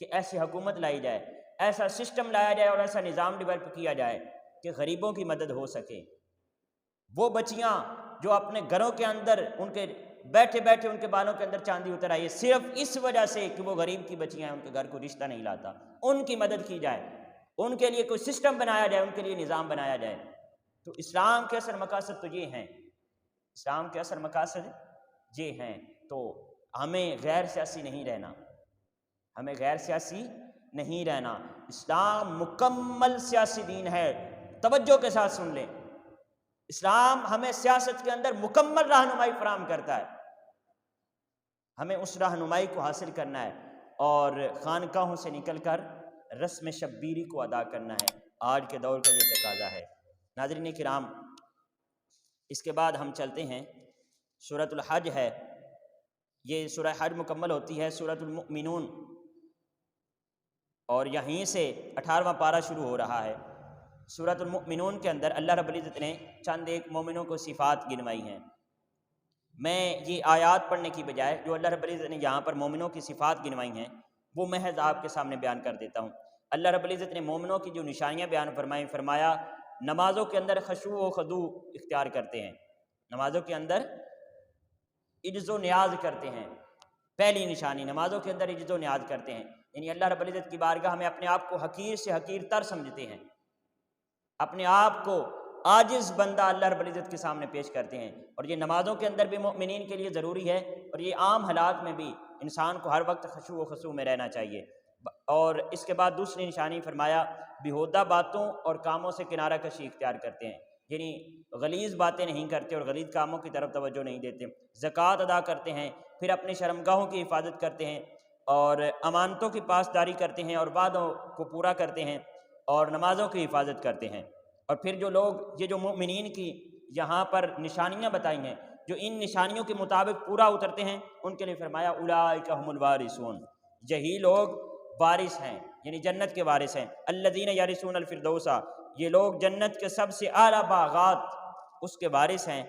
[SPEAKER 1] کہ ایسی حکومت لائی جائے، ایسا سسٹم لایا جائے اور ایسا نظام ڈیولپ کیا جائے کہ غریبوں کی مدد ہو سکے۔ وہ بچیاں جو اپنے گھروں کے اندر ان کے بیٹھے بیٹھے ان کے بالوں کے اندر چاندی اتر آئی ہے صرف اس وجہ سے کہ وہ غریب کی بچیاں ہیں، ان کے گھر کو رشتہ نہیں لاتا، ان کی مدد کی جائے، ان کے لیے کوئی سسٹم بنایا جائے، ان کے لیے نظام بنایا جائے۔ تو اسلام کے اصل مقاصد تو یہ ہیں، اسلام کے اصل مقاصد یہ ہیں۔ تو ہمیں غیر سیاسی نہیں رہنا، ہمیں غیر سیاسی نہیں رہنا۔ اسلام مکمل سیاسی دین ہے، توجہ کے ساتھ سن لیں۔ اسلام ہمیں سیاست کے اندر مکمل رہنمائی فراہم کرتا ہے، ہمیں اس رہنمائی کو حاصل کرنا ہے اور خانقاہوں سے نکل کر رسم شبیری کو ادا کرنا ہے۔ آج کے دور کا یہ تقاضا ہے۔ ناظرین کرام، اس کے بعد ہم چلتے ہیں، سورۃ الحج ہے، یہ سورہ حج مکمل ہوتی ہے سورۃ المؤمنون، اور یہیں سے 18واں پارہ شروع ہو رہا ہے۔ سورۃ المؤمنون کے اندر اللہ رب العزت نے چند ایک مومنوں کو صفات گنوائی ہیں۔ میں یہ آیات پڑھنے کی بجائے جو اللہ رب العزت نے یہاں پر مومنوں کی صفات گنوائی ہیں وہ محض آپ کے سامنے بیان کر دیتا ہوں۔ اللہ رب العزت نے مومنوں کی جو نشانیاں بیان فرمائیں، فرمایا نمازوں کے اندر خشوع و خضوع اختیار کرتے ہیں، نمازوں کے اندر عجز و نیاز کرتے ہیں۔ پہلی نشانی، نمازوں کے اندر عجز و نیاز کرتے ہیں، یعنی اللہ رب العزت کی بارگاہ میں اپنے آپ کو حقیر سے حقیر تر سمجھتے ہیں، اپنے آپ کو عاجز بندہ اللہ رب العزت کے سامنے پیش کرتے ہیں۔ اور یہ نمازوں کے اندر بھی مومنین کے لیے ضروری ہے، اور یہ عام حالات میں بھی انسان کو ہر وقت خشوع و خضوع میں رہنا چاہیے۔ اور اس کے بعد دوسری نشانی فرمایا بیہودہ باتوں اور کاموں سے کنارہ کشی اختیار کرتے ہیں، یعنی غلیظ باتیں نہیں کرتے اور غلیظ کاموں کی طرف توجہ نہیں دیتے، زکوٰۃ ادا کرتے ہیں، پھر اپنی شرمگاہوں کی حفاظت کرتے ہیں اور امانتوں کی پاسداری کرتے ہیں اور وعدوں کو پورا کرتے ہیں اور نمازوں کی حفاظت کرتے ہیں۔ اور پھر جو لوگ، یہ جو مومنین کی یہاں پر نشانیاں بتائی ہیں، جو ان نشانیوں کے مطابق پورا اترتے ہیں، ان کے لیے فرمایا اولئک هم الوارثون، یہی لوگ وارث ہیں، یعنی جنت کے وارث ہیں۔ الذین یرثون الفردوس، یہ لوگ جنت کے سب سے اعلیٰ باغات اس کے وارث ہیں۔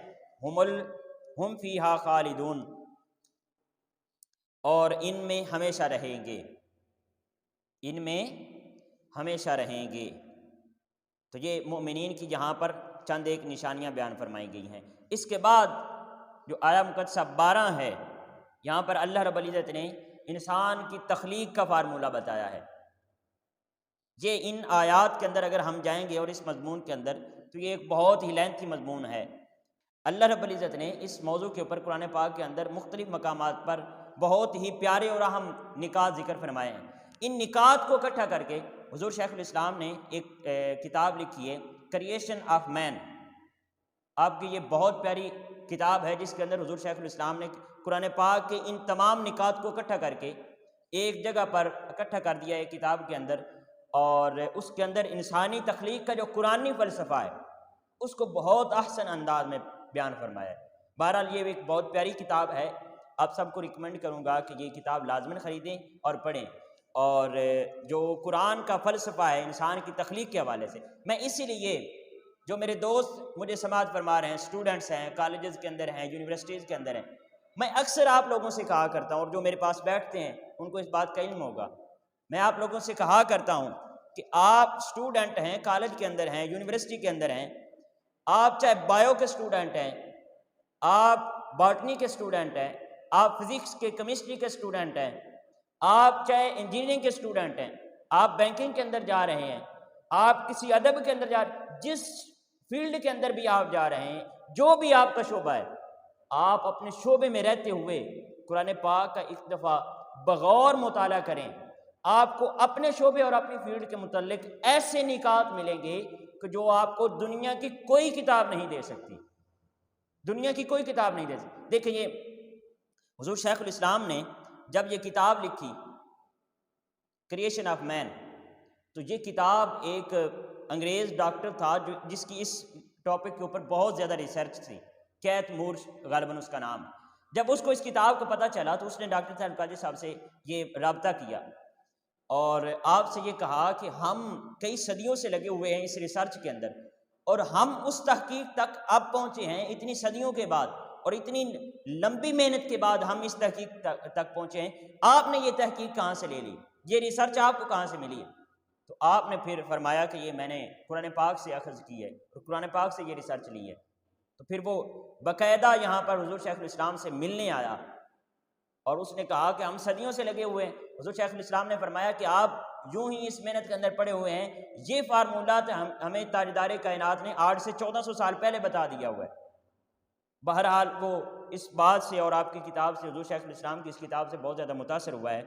[SPEAKER 1] ہم فیہا خالدون، اور ان میں ہمیشہ رہیں گے، ان میں ہمیشہ رہیں گے۔ تو یہ مومنین کی یہاں پر چند ایک نشانیاں بیان فرمائی گئی ہیں۔ اس کے بعد جو آیہ مقدسہ 12 ہے، یہاں پر اللہ رب العزت نے انسان کی تخلیق کا فارمولہ بتایا ہے۔ یہ ان آیات کے اندر اگر ہم جائیں گے اور اس مضمون کے اندر، تو یہ ایک بہت ہی لینتھی مضمون ہے۔ اللہ رب العزت نے اس موضوع کے اوپر قرآن پاک کے اندر مختلف مقامات پر بہت ہی پیارے اور اہم نکات ذکر فرمائے ہیں۔ ان نکات کو اکٹھا کر کے حضور شیخ الاسلام نے ایک کتاب لکھی ہے، کریشن آف مین۔ آپ کی یہ بہت پیاری کتاب ہے جس کے اندر حضور شیخ الاسلام نے قرآن پاک کے ان تمام نکات کو اکٹھا کر کے ایک جگہ پر اکٹھا کر دیا ہے کتاب کے اندر، اور اس کے اندر انسانی تخلیق کا جو قرآنی فلسفہ ہے اس کو بہت احسن انداز میں بیان فرمایا ہے۔ بہرحال یہ ایک بہت پیاری کتاب ہے، آپ سب کو ریکمینڈ کروں گا کہ یہ کتاب لازماً خریدیں اور پڑھیں۔ اور جو قرآن کا فلسفہ ہے انسان کی تخلیق کے حوالے سے، میں اسی لیے جو میرے دوست مجھے سماعت فرما رہے ہیں، اسٹوڈنٹس ہیں، کالجز کے اندر ہیں، یونیورسٹیز کے اندر ہیں، میں اکثر آپ لوگوں سے کہا کرتا ہوں، اور جو میرے پاس بیٹھتے ہیں ان کو اس بات کا علم ہوگا، میں آپ لوگوں سے کہا کرتا ہوں کہ آپ اسٹوڈنٹ ہیں، کالج کے اندر ہیں، یونیورسٹی کے اندر ہیں، آپ چاہے بایو کے اسٹوڈنٹ ہیں، آپ باٹنی کے اسٹوڈنٹ ہیں، آپ فزکس کے، کیمسٹری کے اسٹوڈنٹ ہیں، آپ چاہے انجینئرنگ کے اسٹوڈنٹ ہیں، آپ بینکنگ کے اندر جا رہے ہیں، آپ کسی ادب کے اندر جا رہے ہیں، جس فیلڈ کے اندر بھی آپ جا رہے ہیں، جو بھی آپ کا شعبہ ہے، آپ اپنے شعبے میں رہتے ہوئے قرآن پاک کا ایک دفعہ بغور مطالعہ کریں، آپ کو اپنے شعبے اور اپنی فیلڈ کے متعلق ایسے نکات ملیں گے کہ جو آپ کو دنیا کی کوئی کتاب نہیں دے سکتی، دنیا کی کوئی کتاب نہیں دے سکتی۔ دیکھیں، یہ حضور شیخ الاسلام نے جب یہ کتاب لکھی کریشن آف مین، تو یہ کتاب ایک انگریز ڈاکٹر تھا جس کی اس ٹاپک کے اوپر بہت زیادہ ریسرچ تھی، کیتھ مور غالباً اس کا نام۔ جب اس کو اس کتاب کا پتہ چلا تو اس نے ڈاکٹر صاحب قادری صاحب سے یہ رابطہ کیا اور آپ سے یہ کہا کہ ہم کئی صدیوں سے لگے ہوئے ہیں اس ریسرچ کے اندر، اور ہم اس تحقیق تک اب پہنچے ہیں اتنی صدیوں کے بعد اور اتنی لمبی محنت کے بعد ہم اس تحقیق تک پہنچے ہیں، آپ نے یہ تحقیق کہاں سے لے لی؟ یہ ریسرچ آپ کو کہاں سے ملی ہے؟ تو آپ نے پھر فرمایا کہ یہ میں نے قرآن پاک سے اخذ کی ہے اور قرآن پاک سے یہ ریسرچ لی ہے۔ تو پھر وہ باقاعدہ یہاں پر حضور شیخ الاسلام سے ملنے آیا اور اس نے کہا کہ ہم صدیوں سے لگے ہوئے ہیں۔ حضور شیخ الاسلام نے فرمایا کہ آپ یوں ہی اس محنت کے اندر پڑے ہوئے ہیں، یہ فارمولات ہمیں تاجدار کائنات نے 8 سے 1400 سال پہلے بتا دیا ہوا ہے۔ بہرحال وہ اس بات سے اور آپ کی کتاب سے، حضور شیخ الاسلام کی اس کتاب سے بہت زیادہ متاثر ہوا ہے،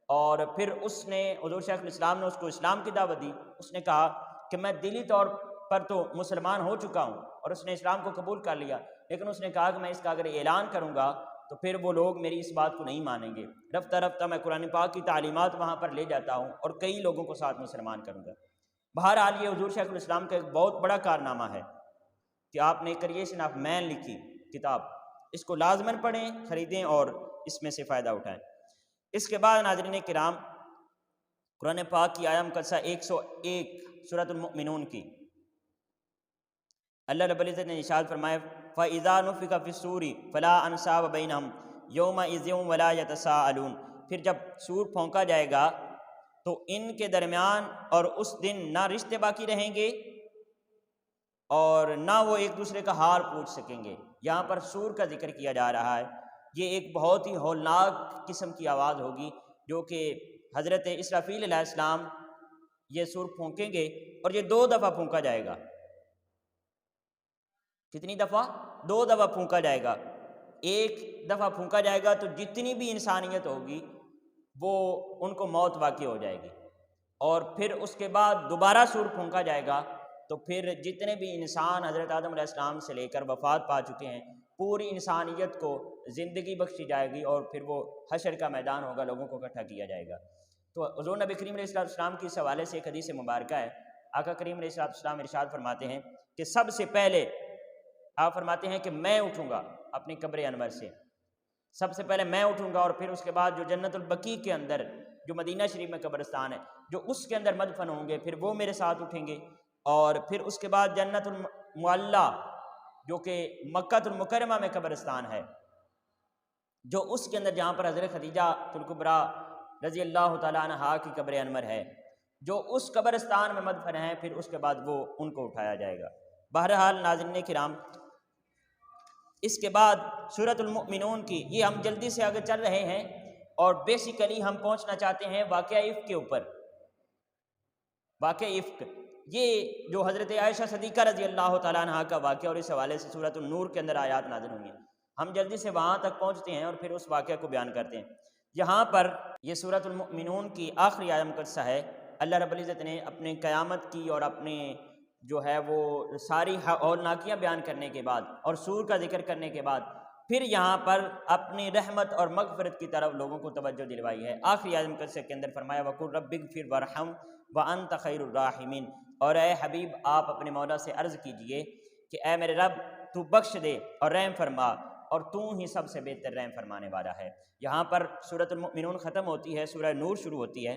[SPEAKER 1] اور پھر اس نے حضور شیخ الاسلام نے اس کو اسلام کی دعوت دی۔ اس نے کہا کہ میں دلی طور پر تو مسلمان ہو چکا ہوں، اور اس نے اسلام کو قبول کر لیا، لیکن اس نے کہا کہ میں اس کا اگر اعلان کروں گا تو پھر وہ لوگ میری اس بات کو نہیں مانیں گے۔ رفتہ رفتہ میں قرآن پاک کی تعلیمات وہاں پر لے جاتا ہوں اور کئی لوگوں کو ساتھ مسلمان کروں گا۔ بہرحال یہ حضور شیخ الاسلام کا ایک بہت بڑا کارنامہ ہے کہ آپ نے کریشن آف مین لکھی کتاب، اس کو لازماً پڑھیں، خریدیں اور اس میں سے فائدہ اٹھائیں۔ اس کے بعد ناظرین کرام، قرآن پاک کی آیہ مقدسہ 101 سورۃ المؤمنون کی، اللہ رب العزت نے ارشاد فرمایا فَإِذَا نُفِخَ فِي الصُّورِ فَلَا أَنْسَابَ بَيْنَهُمْ يَوْمَئِذٍ وَلَا يَتَسَاءَلُونَ، پھر جب سور پھونکا جائے گا تو ان کے درمیان اور اس دن نہ رشتے باقی رہیں گے اور نہ وہ ایک دوسرے کا حال پوچھ سکیں گے۔ یہاں پر سور کا ذکر کیا جا رہا ہے۔ یہ ایک بہت ہی ہولناک قسم کی آواز ہوگی جو کہ حضرت اسرافیل علیہ السلام یہ سور پھونکیں گے، اور یہ 2 دفعہ پھونکا جائے گا۔ کتنی دفعہ؟ 2 دفعہ پھونکا جائے گا۔ ایک دفعہ پھونکا جائے گا تو جتنی بھی انسانیت ہوگی وہ ان کو موت واقع ہو جائے گی، اور پھر اس کے بعد دوبارہ سور پھونکا جائے گا تو پھر جتنے بھی انسان حضرت آدم علیہ السلام سے لے کر وفات پا چکے ہیں، پوری انسانیت کو زندگی بخشی جائے گی، اور پھر وہ حشر کا میدان ہوگا، لوگوں کو اکٹھا کیا جائے گا۔ تو حضور نبی کریم علیہ السلام کی اس حوالے سے ایک حدیث مبارکہ ہے۔ آقا کریم علیہ السلام ارشاد فرماتے ہیں کہ سب سے پہلے آپ فرماتے ہیں کہ میں اٹھوں گا اپنی قبر انور سے، سب سے پہلے میں اٹھوں گا، اور پھر اس کے بعد جو جنت البقیع کے اندر جو مدینہ شریف میں قبرستان ہے، جو اس کے اندر مدفن ہوں گے، پھر وہ میرے ساتھ اٹھیں گے، اور پھر اس کے بعد جنت المعلیٰ جو کہ مکہ المکرمہ میں قبرستان ہے، جو اس کے اندر جہاں پر حضرت خدیجہ الکبریٰ رضی اللہ تعالیٰ عنہا کی قبر انور ہے، جو اس قبرستان میں مدفن ہے، پھر اس کے بعد وہ ان کو اٹھایا جائے گا۔ بہرحال ناظرین کرام، اس کے بعد سورۃ المؤمنون کی، یہ ہم جلدی سے آگے چل رہے ہیں اور بیسیکلی ہم پہنچنا چاہتے ہیں واقعہ افک کے اوپر۔ واقعہ افک، یہ جو حضرت عائشہ صدیقہ رضی اللہ تعالیٰ عنہا کا واقعہ، اور اس حوالے سے سورۃ النور کے اندر آیات نازل ہوئی ہیں، ہم جلدی سے وہاں تک پہنچتے ہیں اور پھر اس واقعہ کو بیان کرتے ہیں۔ یہاں پر یہ سورۃ المؤمنون کی آخری آیہ مقدسہ ہے۔ اللہ رب العزت نے اپنے قیامت کی اور اپنے جو ہے وہ ساری ہولناکیاں بیان کرنے کے بعد اور سور کا ذکر کرنے کے بعد پھر یہاں پر اپنی رحمت اور مغفرت کی طرف لوگوں کو توجہ دلوائی ہے۔ آخری آیت مقدسہ کے اندر فرمایا وَقُلْ رَبِّ اغْفِرْ وَارْحَمْ وَأَنْتَ خَيْرُ الرَّاحِمِينَ، اور اے حبیب آپ اپنے مولا سے عرض کیجئے کہ اے میرے رب تو بخش دے اور رحم فرما، اور تو ہی سب سے بہتر رحم فرمانے والا ہے۔ یہاں پر سورۃ المؤمنون ختم ہوتی ہے، سورہ نور شروع ہوتی ہے۔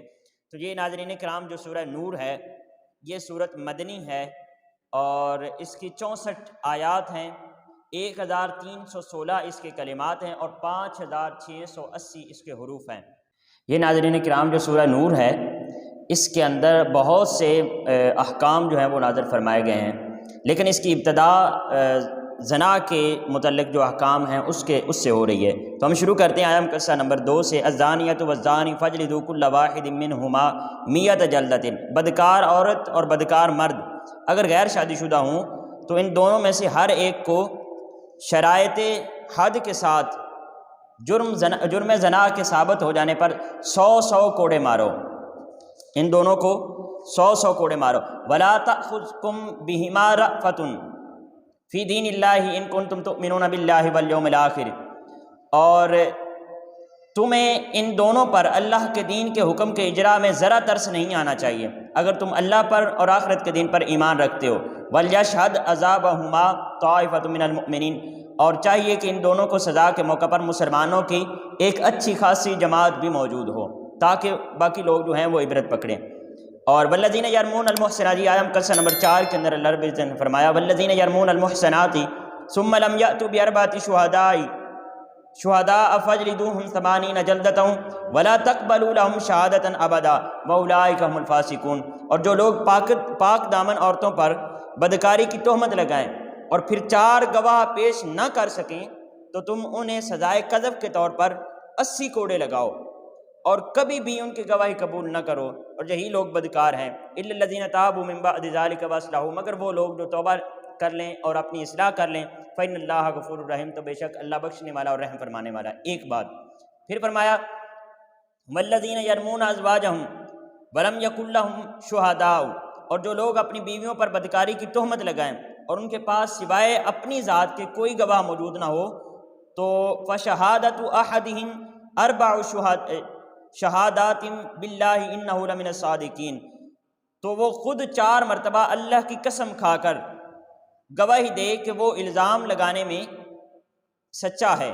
[SPEAKER 1] تو یہ ناظرین کرام جو سورہ نور ہے، یہ سورت مدنی ہے اور اس کی 64 آیات ہیں، 1316 اس کے کلمات ہیں اور 5680 اس کے حروف ہیں۔ یہ ناظرین کرام جو سورہ نور ہے، اس کے اندر بہت سے احکام جو ہیں وہ نازل فرمائے گئے ہیں، لیکن اس کی ابتدا زنا کے متعلق جو احکام ہیں اس سے ہو رہی ہے۔ تو ہم شروع کرتے ہیں آیہ مقدسہ نمبر 2 سے۔ الزانیۃ والزانی فاجلدوا کل واحد منہما 100 جلدۃ، بدکار عورت اور بدکار مرد اگر غیر شادی شدہ ہوں تو ان دونوں میں سے ہر ایک کو شرائط حد کے ساتھ جرم زنا کے ثابت ہو جانے پر 100 کوڑے مارو، ان دونوں کو 100 کوڑے مارو۔ ولا تأخذکم بہما رأفۃ فی دین اللہ ان کنتم تؤمنون باللہ والیوم الآخر، اور تمہیں ان دونوں پر اللہ کے دین کے حکم کے اجراء میں ذرا ترس نہیں آنا چاہیے اگر تم اللہ پر اور آخرت کے دین پر ایمان رکھتے ہو۔ وَلْيَشْهَدْ عَذَابَهُمَا طَائِفَةٌ مِّنَ الْمُؤْمِنِينَ، اور چاہیے کہ ان دونوں کو سزا کے موقع پر مسلمانوں کی ایک اچھی خاصی جماعت بھی موجود ہو تاکہ باقی لوگ جو ہیں وہ عبرت پکڑیں۔ اور والذین یرمون المحصنات، آیہ مقدسہ نمبر 4 کے اندر اللہ رب العزت نے فرمایا والذین یرمون المحصنات ثم لم یأتوا بأربعة شہداء شہداء فجلدوہم 80 جلدۃ ولا تقبلوا لهم شہادۃ ابدا واولئک هم الفاسقون۔ اور جو لوگ پاک دامن عورتوں پر بدکاری کی تہمت لگائیں اور پھر 4 گواہ پیش نہ کر سکیں تو تم انہیں سزائے قذف کے طور پر 80 کوڑے لگاؤ اور کبھی بھی ان کی گواہی قبول نہ کرو، اور یہی لوگ بدکار ہیں۔ الا الذین تابوا من بعد ذلک واصلحوا، مگر وہ لوگ جو توبہ کر لیں اور اپنی اصلاح کر لیں، فإن اللہ غفور الرحیم، تو بے شک اللہ بخشنے والا اور رحم فرمانے والا۔ ایک بات پھر فرمایا والذین یرمون ازواجہم ولم یکن لہم شہداء، اور جو لوگ اپنی بیویوں پر بدکاری کی تہمت لگائیں اور ان کے پاس سوائے اپنی ذات کے کوئی گواہ موجود نہ ہو، تو فشہادۃ احدہم 4 شہادات باللہ انہ لمن الصادقین، تو وہ خود 4 مرتبہ اللہ کی قسم کھا کر گواہی دے کہ وہ الزام لگانے میں سچا ہے،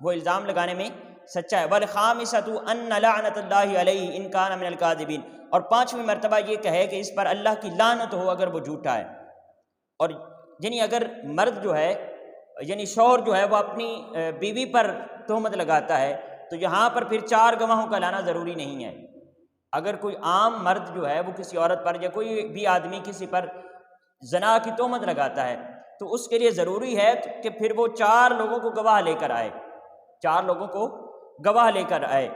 [SPEAKER 1] وہ الزام لگانے میں سچا ہے۔ والخامسۃ ان لعنۃ اللہ علیہ ان کان من الکاذبین، اور 5ویں مرتبہ یہ کہے کہ اس پر اللہ کی لعنت ہو اگر وہ جھوٹا ہے۔ اور یعنی اگر مرد جو ہے یعنی شوہر جو ہے وہ اپنی بیوی پر تہمت لگاتا ہے تو یہاں پر پھر 4 گواہوں کا لانا ضروری نہیں ہے۔ اگر کوئی عام مرد جو ہے وہ کسی عورت پر یا کوئی بھی آدمی کسی پر زنا کی تہمت لگاتا ہے تو اس کے لیے ضروری ہے کہ پھر وہ 4 لوگوں کو گواہ لے کر آئے، 4 لوگوں کو گواہ لے کر آئے۔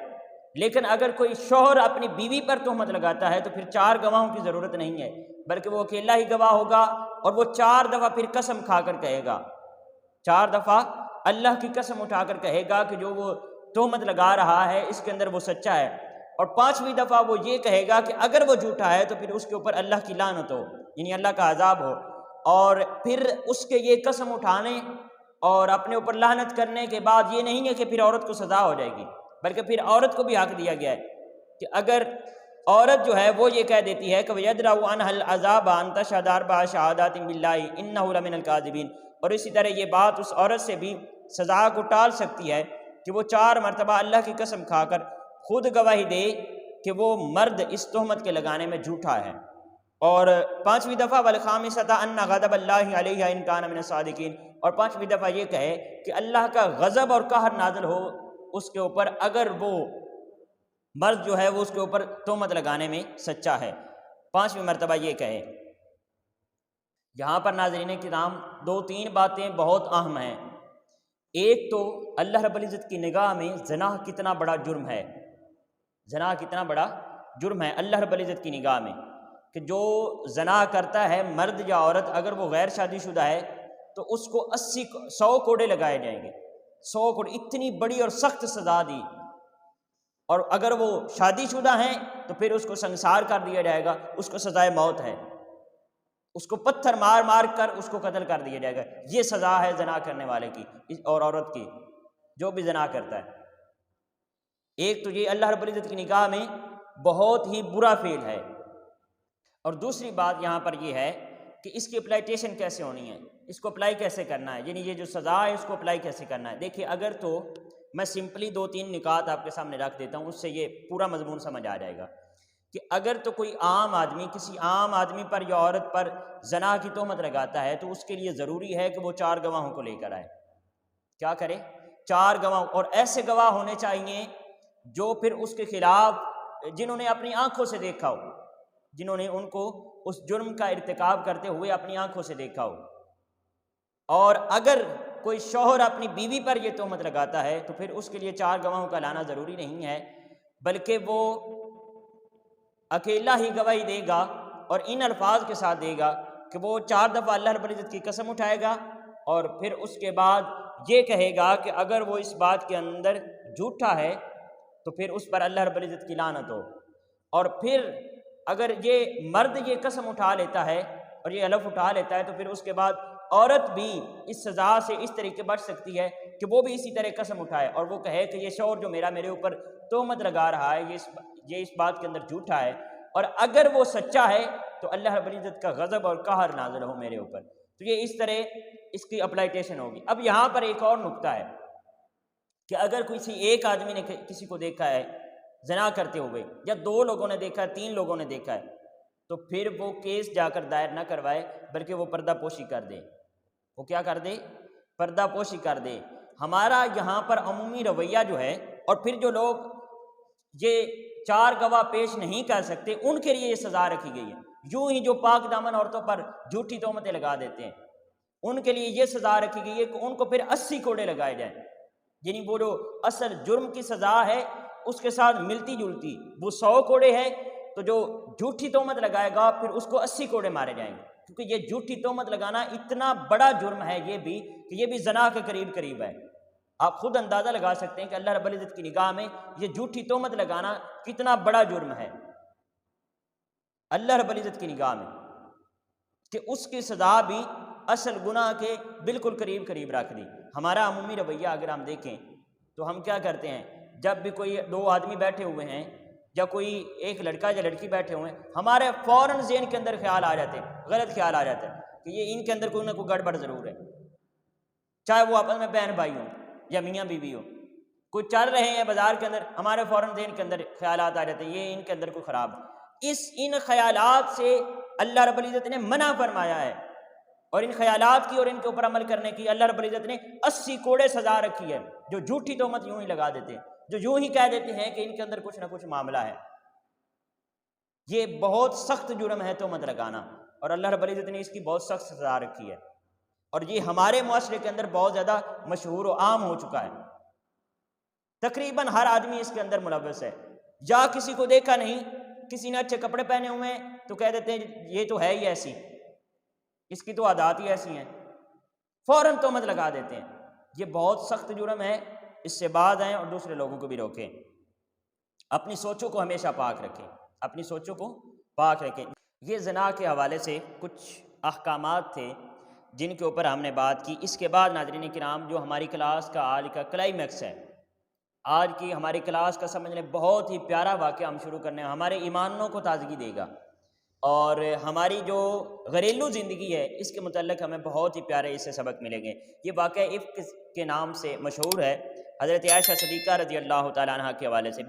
[SPEAKER 1] لیکن اگر کوئی شوہر اپنی بیوی پر تہمت لگاتا ہے تو پھر 4 گواہوں کی ضرورت نہیں ہے، بلکہ وہ اکیلا ہی گواہ ہوگا اور وہ 4 دفعہ پھر قسم کھا کر کہے گا، 4 دفعہ اللہ کی قسم اٹھا کر کہے گا کہ جو وہ تہمت لگا رہا ہے اس کے اندر وہ سچا ہے، اور 5ویں دفعہ وہ یہ کہے گا کہ اگر وہ جھوٹا ہے تو پھر اس کے اوپر اللہ کی لعنت ہو، یعنی اللہ کا عذاب ہو۔ اور پھر اس کے یہ قسم اٹھانے اور اپنے اوپر لعنت کرنے کے بعد یہ نہیں ہے کہ پھر عورت کو سزا ہو جائے گی، بلکہ پھر عورت کو بھی حق دیا گیا ہے کہ اگر عورت جو ہے وہ یہ کہہ دیتی ہے کہ وَيَدْرَأُ عَنْهَا الْعَذَابَ أَن تَشْهَدَ 4 شَهَادَاتٍ بِاللَّهِ إِنَّهُ لَمِنَ الْكَاذِبِينَ، اور اسی طرح یہ بات اس عورت سے بھی سزا کو ٹال سکتی ہے کہ وہ 4 مرتبہ اللہ کی قسم کھا کر خود گواہی دے کہ وہ مرد اس تہمت کے لگانے میں جھوٹا ہے۔ اور 5ویں دفعہ والخامسۃ ان غضب اللہ علیہ ان کان من الصادقین، اور 5ویں دفعہ یہ کہے کہ اللہ کا غضب اور قہر نازل ہو اس کے اوپر اگر وہ مرد جو ہے وہ اس کے اوپر تہمت لگانے میں سچا ہے، 5ویں مرتبہ یہ کہے۔ یہاں پر ناظرین کرام 2-3 باتیں بہت اہم ہیں۔ ایک تو اللہ رب العزت کی نگاہ میں زنا کتنا بڑا جرم ہے، زنا کتنا بڑا جرم ہے اللہ رب العزت کی نگاہ میں، کہ جو زنا کرتا ہے مرد یا عورت اگر وہ غیر شادی شدہ ہے تو اس کو 100 کوڑے لگائے جائیں گے، 100 کوڑے، اتنی بڑی اور سخت سزا دی۔ اور اگر وہ شادی شدہ ہیں تو پھر اس کو سنسار کر دیا جائے گا، اس کو سزائے موت ہے، اس کو پتھر مار مار کر اس کو قتل کر دیا جائے گا۔ یہ سزا ہے زنا کرنے والے کی اور عورت کی، جو بھی زنا کرتا ہے۔ ایک تو یہ اللہ رب العزت کی نگاہ میں بہت ہی برا فعل ہے، اور دوسری بات یہاں پر یہ ہے کہ اس کی اپلائیٹیشن کیسے ہونی ہے، اس کو اپلائی کیسے کرنا ہے، یعنی یہ جو سزا ہے اس کو اپلائی کیسے کرنا ہے۔ دیکھیے اگر تو میں سمپلی 2-3 نکات آپ کے سامنے رکھ دیتا ہوں، اس سے یہ پورا مضمون سمجھ آ جائے گا کہ اگر تو کوئی عام آدمی کسی عام آدمی پر یا عورت پر زنا کی تہمت لگاتا ہے تو اس کے لیے ضروری ہے کہ وہ 4 گواہوں کو لے کر آئے۔ کیا کرے؟ 4 گواہ، اور ایسے گواہ ہونے چاہیے جو پھر اس کے خلاف جنہوں نے اپنی آنکھوں سے دیکھا ہو، جنہوں نے ان کو اس جرم کا ارتکاب کرتے ہوئے اپنی آنکھوں سے دیکھا ہو۔ اور اگر کوئی شوہر اپنی بیوی پر یہ تہمت لگاتا ہے تو پھر اس کے لیے 4 گواہوں کا لانا ضروری نہیں ہے، بلکہ وہ اکیلا ہی گواہی دے گا اور ان الفاظ کے ساتھ دے گا کہ وہ 4 دفعہ اللہ رب العزت کی قسم اٹھائے گا اور پھر اس کے بعد یہ کہے گا کہ اگر وہ اس بات کے اندر جھوٹا ہے تو پھر اس پر اللہ رب العزت کی لعنت ہو۔ اور پھر اگر یہ مرد یہ قسم اٹھا لیتا ہے اور یہ حلف اٹھا لیتا ہے تو پھر اس کے بعد عورت بھی اس سزا سے اس طریقے بچ سکتی ہے کہ وہ بھی اسی طرح قسم اٹھائے اور وہ کہے کہ یہ شوہر جو میرے اوپر تہمت لگا رہا ہے یہ اس بات کے اندر جھوٹا ہے، اور اگر وہ سچا ہے تو اللہ رب العزت کا غضب اور قہر نازل ہو میرے اوپر۔ تو یہ اس طرح اس کی اپلائیٹیشن ہوگی۔ اب یہاں پر ایک اور نقطہ ہے کہ اگر کسی ایک آدمی نے کسی کو دیکھا ہے زنا کرتے ہوئے، یا 2 لوگوں نے دیکھا ہے، 3 لوگوں نے دیکھا ہے، تو پھر وہ کیس جا کر دائر نہ کروائے بلکہ وہ پردہ پوشی کر دے۔ وہ کیا کر دے؟ پردہ پوشی کر دے۔ ہمارا یہاں پر عمومی رویہ جو ہے، اور پھر جو لوگ یہ 4 گواہ پیش نہیں کر سکتے ان کے لیے یہ سزا رکھی گئی ہے۔ یوں ہی جو پاک دامن عورتوں پر جھوٹی تہمتیں لگا دیتے ہیں ان کے لیے یہ سزا رکھی گئی ہے کہ ان کو پھر 80 کوڑے لگائے جائیں، یعنی وہ جو اصل جرم کی سزا ہے اس کے ساتھ ملتی جلتی وہ 100 کوڑے ہے، تو جو جھوٹی تہمت لگائے گا پھر اس کو 80 کوڑے مارے جائیں گے، کیونکہ یہ جھوٹی تہمت لگانا اتنا بڑا جرم ہے یہ بھی کہ یہ بھی زنا کے قریب قریب ہے۔ آپ خود اندازہ لگا سکتے ہیں کہ اللہ رب العزت کی نگاہ میں یہ جھوٹی تہمت لگانا کتنا بڑا جرم ہے اللہ رب العزت کی نگاہ میں، کہ اس کی سزا بھی اصل گناہ کے بالکل قریب قریب رکھ دی۔ ہمارا عمومی رویہ اگر ہم دیکھیں تو ہم کیا کرتے ہیں، جب بھی کوئی 2 آدمی بیٹھے ہوئے ہیں یا کوئی ایک لڑکا یا لڑکی بیٹھے ہوئے ہیں، ہمارے فوراً ذہن کے اندر خیال آ جاتے ہیں، غلط خیال آ جاتا ہے کہ یہ ان کے اندر کوئی نہ کوئی گڑبڑ ضرور ہے، چاہے وہ آپس میں بہن بھائی ہوں یا میاں بیوی ہو، کوئی چل رہے ہیں بازار کے اندر، ہمارے فوراً ذہن کے اندر خیالات آ جاتے ہیں یہ ان کے اندر کوئی خراب ہے۔ ان خیالات سے اللہ رب العزت نے منع فرمایا ہے، اور ان خیالات کی اور ان کے اوپر عمل کرنے کی اللہ رب العزت نے 80 کوڑے سزا رکھی ہے، جو جھوٹی تہمت یوں ہی لگا دیتے ہیں، جو یوں ہی کہہ دیتے ہیں کہ ان کے اندر کچھ نہ کچھ معاملہ ہے۔ یہ بہت سخت جرم ہے تہمت لگانا، اور اللہ رب العزت نے اس کی بہت سخت سزا رکھی ہے، اور یہ ہمارے معاشرے کے اندر بہت زیادہ مشہور و عام ہو چکا ہے۔ تقریباً ہر آدمی اس کے اندر ملوث ہے، یا کسی کو دیکھا نہیں، کسی نے اچھے کپڑے پہنے ہوئے ہیں تو کہہ دیتے ہیں یہ تو ہے ہی ایسی، اس کی تو عادات ہی ایسی ہیں، فوراً تہمت لگا دیتے ہیں۔ یہ بہت سخت جرم ہے، اس سے باز آئیں اور دوسرے لوگوں کو بھی روکیں، اپنی سوچوں کو ہمیشہ پاک رکھیں، اپنی سوچوں کو پاک رکھیں۔ یہ زنا کے حوالے سے کچھ احکامات تھے جن کے اوپر ہم نے بات کی۔ اس کے بعد ناظرین کرام جو ہماری کلاس کا آج کا کلائمیکس ہے، آج کی ہماری کلاس کا سمجھ لیں بہت ہی پیارا واقعہ ہم شروع کرنے ہیں، ہمارے ایمانوں کو تازگی دے گا، اور ہماری جو گھریلو زندگی ہے اس کے متعلق ہمیں بہت ہی پیارے اس سے سبق ملیں گے۔ یہ واقعہ افک کے نام سے مشہور ہے، حضرت عائشہ صدیقہ رضی اللہ تعالیٰ عنہ کے حوالے سے۔